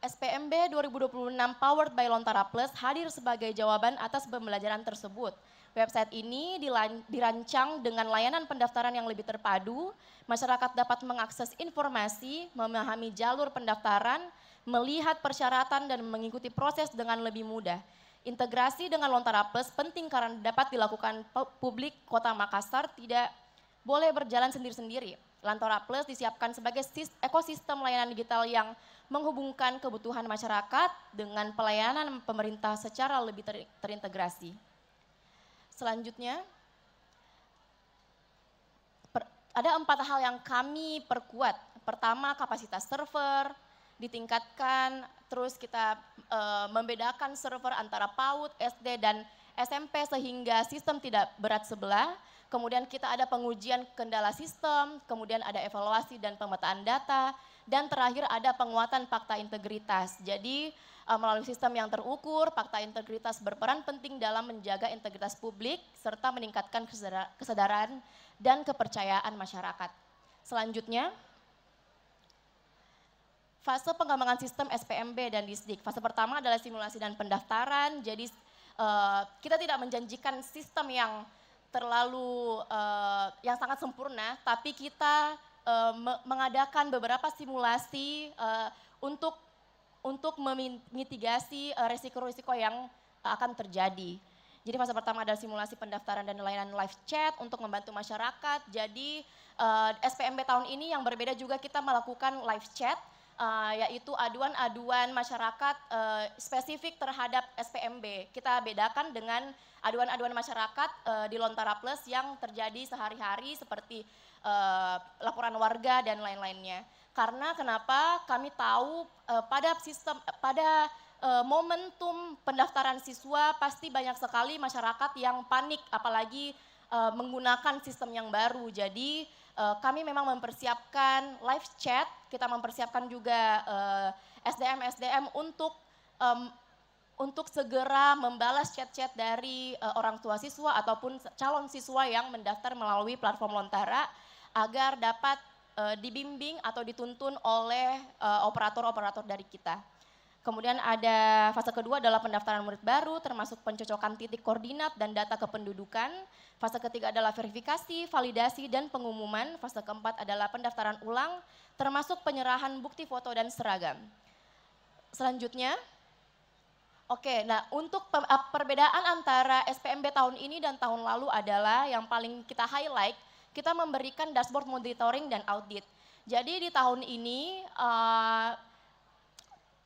SPMB 2026 Powered by Lontara Plus hadir sebagai jawaban atas pembelajaran tersebut. Website ini dirancang dengan layanan pendaftaran yang lebih terpadu, masyarakat dapat mengakses informasi, memahami jalur pendaftaran, melihat persyaratan, dan mengikuti proses dengan lebih mudah. Integrasi dengan Lontara Plus penting karena dapat dilakukan publik Kota Makassar, tidak boleh berjalan sendiri-sendiri. Lontara Plus disiapkan sebagai ekosistem layanan digital yang menghubungkan kebutuhan masyarakat dengan pelayanan pemerintah secara lebih terintegrasi. Selanjutnya, ada 4 hal yang kami perkuat. Pertama, kapasitas server ditingkatkan, terus kita membedakan server antara PAUD, SD, dan SMP sehingga sistem tidak berat sebelah. Kemudian kita ada pengujian kendala sistem, kemudian ada evaluasi dan pemetaan data, dan terakhir ada penguatan fakta integritas. Jadi melalui sistem yang terukur, fakta integritas berperan penting dalam menjaga integritas publik serta meningkatkan kesadaran dan kepercayaan masyarakat. Selanjutnya, fase pengembangan sistem SPMB dan Disdik. Fase pertama adalah simulasi dan pendaftaran, jadi kita tidak menjanjikan sistem yang terlalu yang sangat sempurna, tapi kita mengadakan beberapa simulasi untuk untuk memitigasi resiko-resiko yang akan terjadi. Jadi fase pertama adalah simulasi pendaftaran dan layanan live chat untuk membantu masyarakat. Jadi SPMB tahun ini yang berbeda juga kita melakukan live chat, yaitu aduan-aduan masyarakat spesifik terhadap SPMB. Kita bedakan dengan aduan-aduan masyarakat di Lontara Plus yang terjadi sehari-hari seperti laporan warga dan lain-lainnya. Karena kenapa kami tahu pada momentum pendaftaran siswa pasti banyak sekali masyarakat yang panik, apalagi menggunakan sistem yang baru. Jadi kami memang mempersiapkan live chat, kita mempersiapkan juga SDM untuk segera membalas chat-chat dari orang tua siswa ataupun calon siswa yang mendaftar melalui platform Lontara agar dapat dibimbing atau dituntun oleh operator-operator dari kita. Kemudian ada fase kedua adalah pendaftaran murid baru termasuk pencocokan titik koordinat dan data kependudukan. Fase ketiga adalah verifikasi, validasi, dan pengumuman. Fase keempat adalah pendaftaran ulang termasuk penyerahan bukti foto dan seragam. Selanjutnya, untuk perbedaan antara SPMB tahun ini dan tahun lalu adalah yang paling kita highlight, kita memberikan dashboard monitoring dan audit. Jadi di tahun ini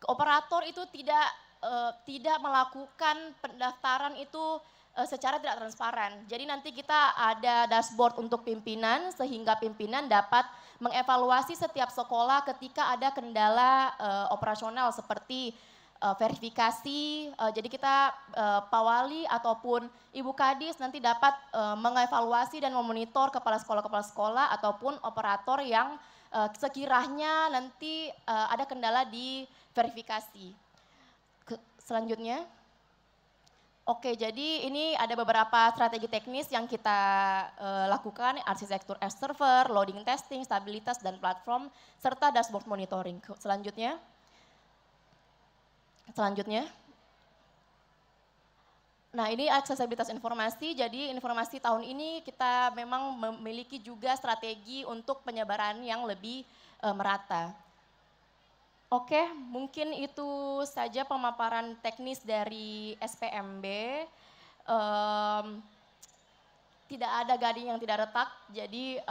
operator itu tidak melakukan pendaftaran itu secara tidak transparan. Jadi nanti kita ada dashboard untuk pimpinan sehingga pimpinan dapat mengevaluasi setiap sekolah ketika ada kendala operasional seperti verifikasi. Jadi kita Pak Wali ataupun Ibu Kadis nanti dapat mengevaluasi dan memonitor kepala sekolah ataupun operator yang sekiranya nanti ada kendala di verifikasi. Selanjutnya, jadi ini ada beberapa strategi teknis yang kita lakukan, arsitektur app server, loading testing, stabilitas dan platform, serta dashboard monitoring. Selanjutnya, nah ini aksesibilitas informasi, jadi informasi tahun ini kita memang memiliki juga strategi untuk penyebaran yang lebih merata. Mungkin itu saja pemaparan teknis dari SPMB. Tidak ada gading yang tidak retak, jadi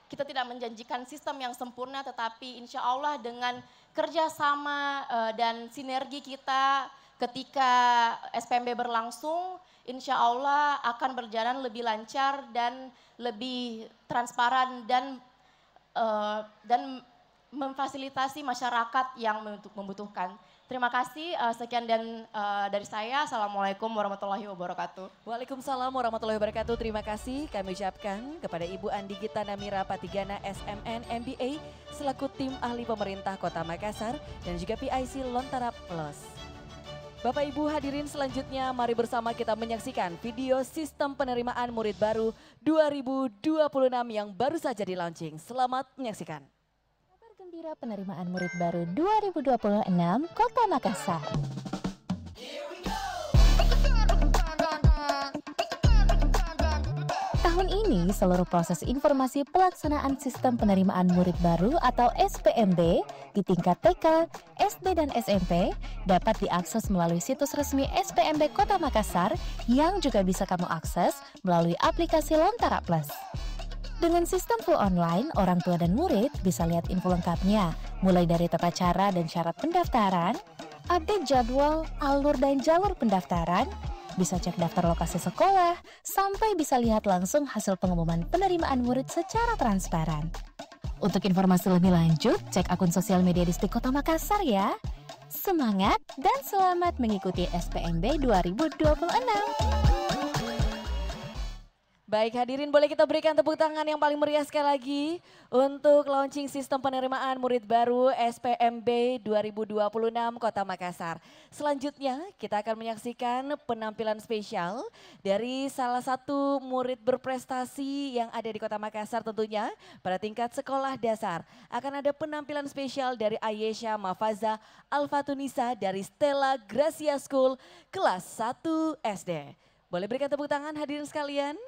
kita tidak menjanjikan sistem yang sempurna, tetapi insya Allah dengan kerjasama dan sinergi kita ketika SPMB berlangsung, insya Allah akan berjalan lebih lancar dan lebih transparan dan memfasilitasi masyarakat yang membutuhkan. Terima kasih, sekian dan dari saya. Assalamualaikum warahmatullahi wabarakatuh. Waalaikumsalam warahmatullahi wabarakatuh. Terima kasih kami ucapkan kepada Ibu Andi Gita Namira Patigana SMN MBA selaku tim ahli pemerintah Kota Makassar dan juga PIC Lontara Plus. Bapak Ibu hadirin selanjutnya mari bersama kita menyaksikan video sistem penerimaan murid baru 2026 yang baru saja di-launching. Selamat menyaksikan. Gembira penerimaan murid baru 2026 Kota Makassar. Tahun ini seluruh proses informasi pelaksanaan sistem penerimaan murid baru atau SPMB di tingkat TK, SD dan SMP dapat diakses melalui situs resmi SPMB Kota Makassar yang juga bisa kamu akses melalui aplikasi Lontara Plus. Dengan sistem full online, orang tua dan murid bisa lihat info lengkapnya, mulai dari tata cara dan syarat pendaftaran, update jadwal, alur dan jalur pendaftaran, bisa cek daftar lokasi sekolah, sampai bisa lihat langsung hasil pengumuman penerimaan murid secara transparan. Untuk informasi lebih lanjut, cek akun sosial media Distrik Kota Makassar ya. Semangat dan selamat mengikuti SPMB 2026. Baik hadirin, boleh kita berikan tepuk tangan yang paling meriah sekali lagi untuk launching sistem penerimaan murid baru SPMB 2026 Kota Makassar. Selanjutnya kita akan menyaksikan penampilan spesial dari salah satu murid berprestasi yang ada di Kota Makassar tentunya pada tingkat sekolah dasar. Akan ada penampilan spesial dari Ayesha Mafaza Alfatunisa dari Stella Gracia School kelas 1 SD. Boleh berikan tepuk tangan hadirin sekalian.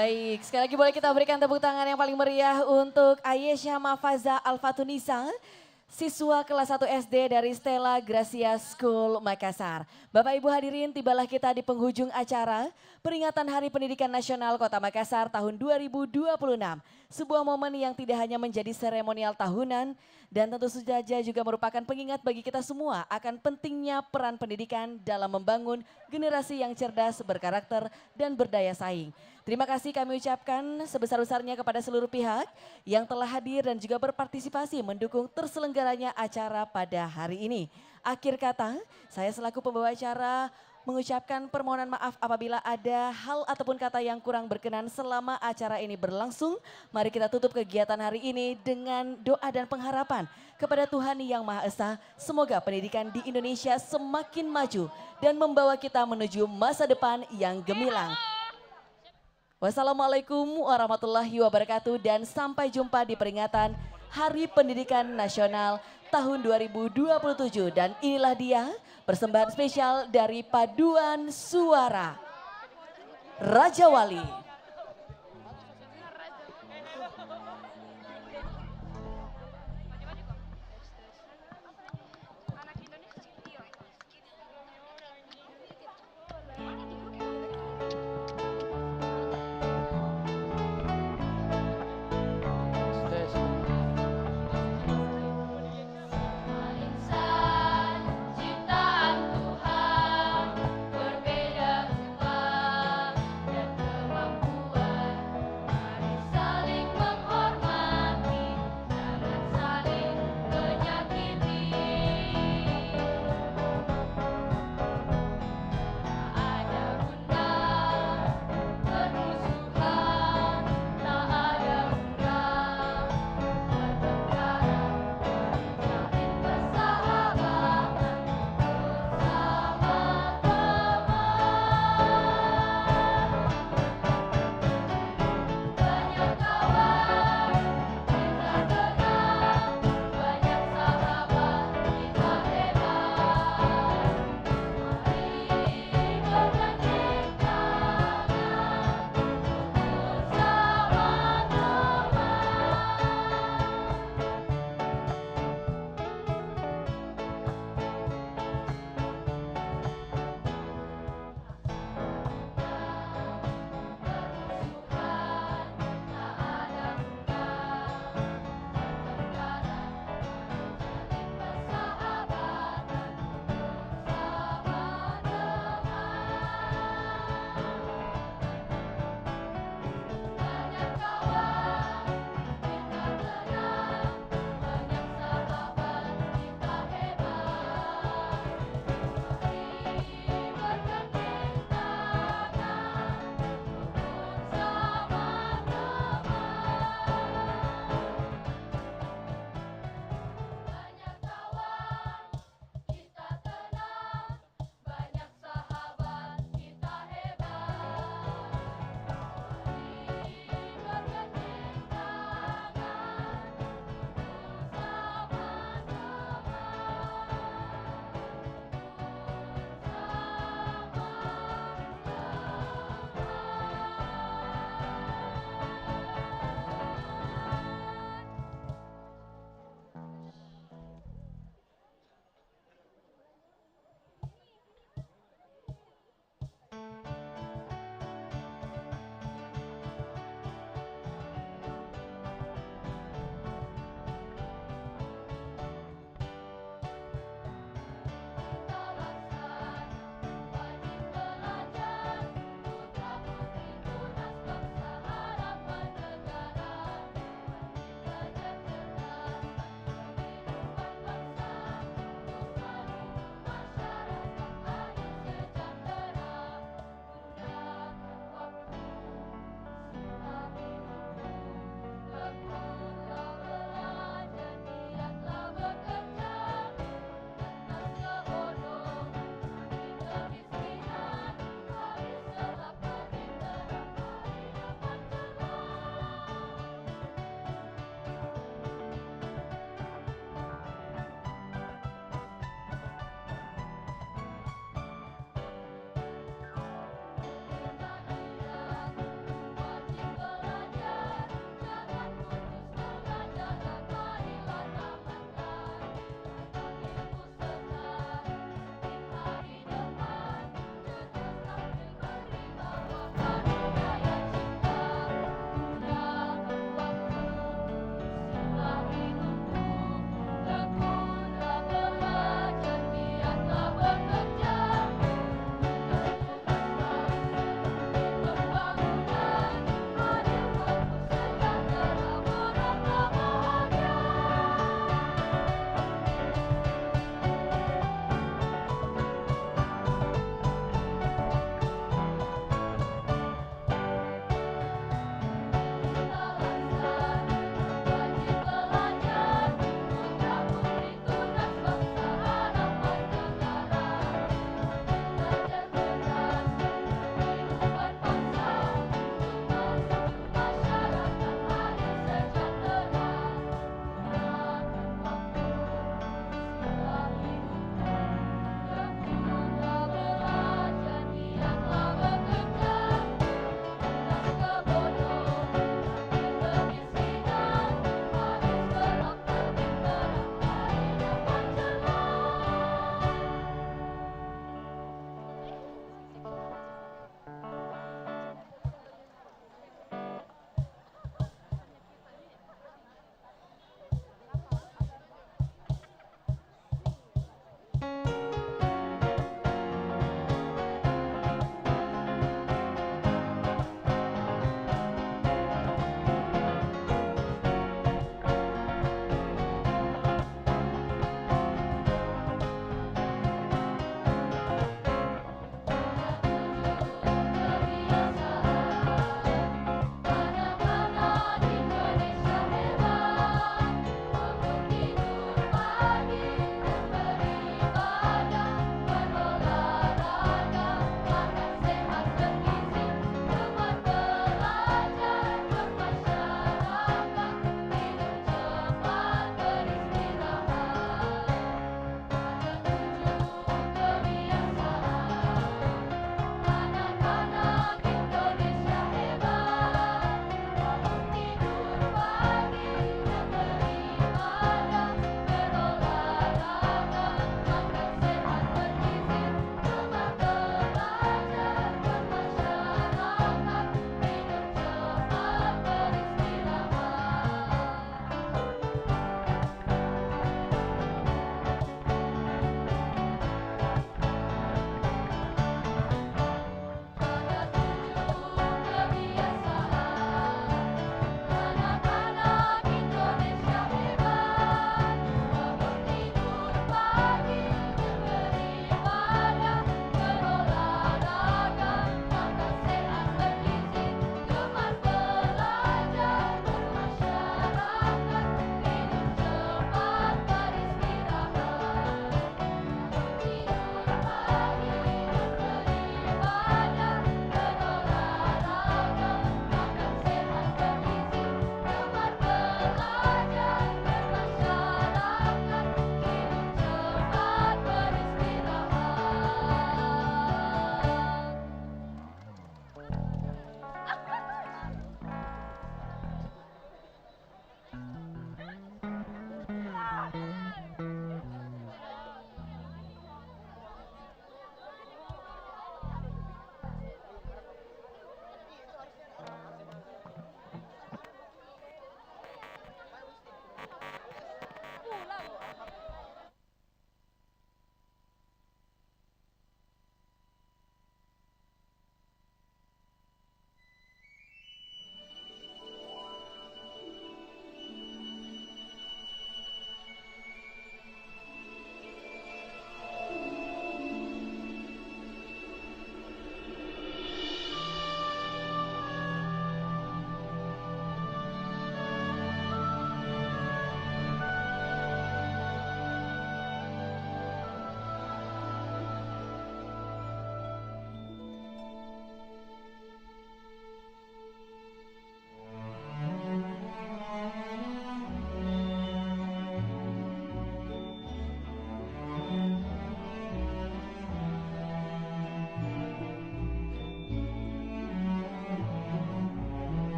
Baik, sekali lagi boleh kita berikan tepuk tangan yang paling meriah untuk Ayesha Mafaza Alfatunisa, siswa kelas 1 SD dari Stella Gracia School Makassar. Bapak Ibu hadirin, tibalah kita di penghujung acara peringatan Hari Pendidikan Nasional Kota Makassar tahun 2026. Sebuah momen yang tidak hanya menjadi seremonial tahunan dan tentu saja juga merupakan pengingat bagi kita semua akan pentingnya peran pendidikan dalam membangun generasi yang cerdas, berkarakter, dan berdaya saing. Terima kasih kami ucapkan sebesar-besarnya kepada seluruh pihak yang telah hadir dan juga berpartisipasi mendukung terselenggaranya acara pada hari ini. Akhir kata, saya selaku pembawa acara mengucapkan permohonan maaf apabila ada hal ataupun kata yang kurang berkenan selama acara ini berlangsung. Mari kita tutup kegiatan hari ini dengan doa dan pengharapan kepada Tuhan Yang Maha Esa. Semoga pendidikan di Indonesia semakin maju dan membawa kita menuju masa depan yang gemilang. Wassalamualaikum warahmatullahi wabarakatuh dan sampai jumpa di peringatan Hari Pendidikan Nasional tahun 2027. Dan inilah dia persembahan spesial dari Paduan Suara Raja Wali.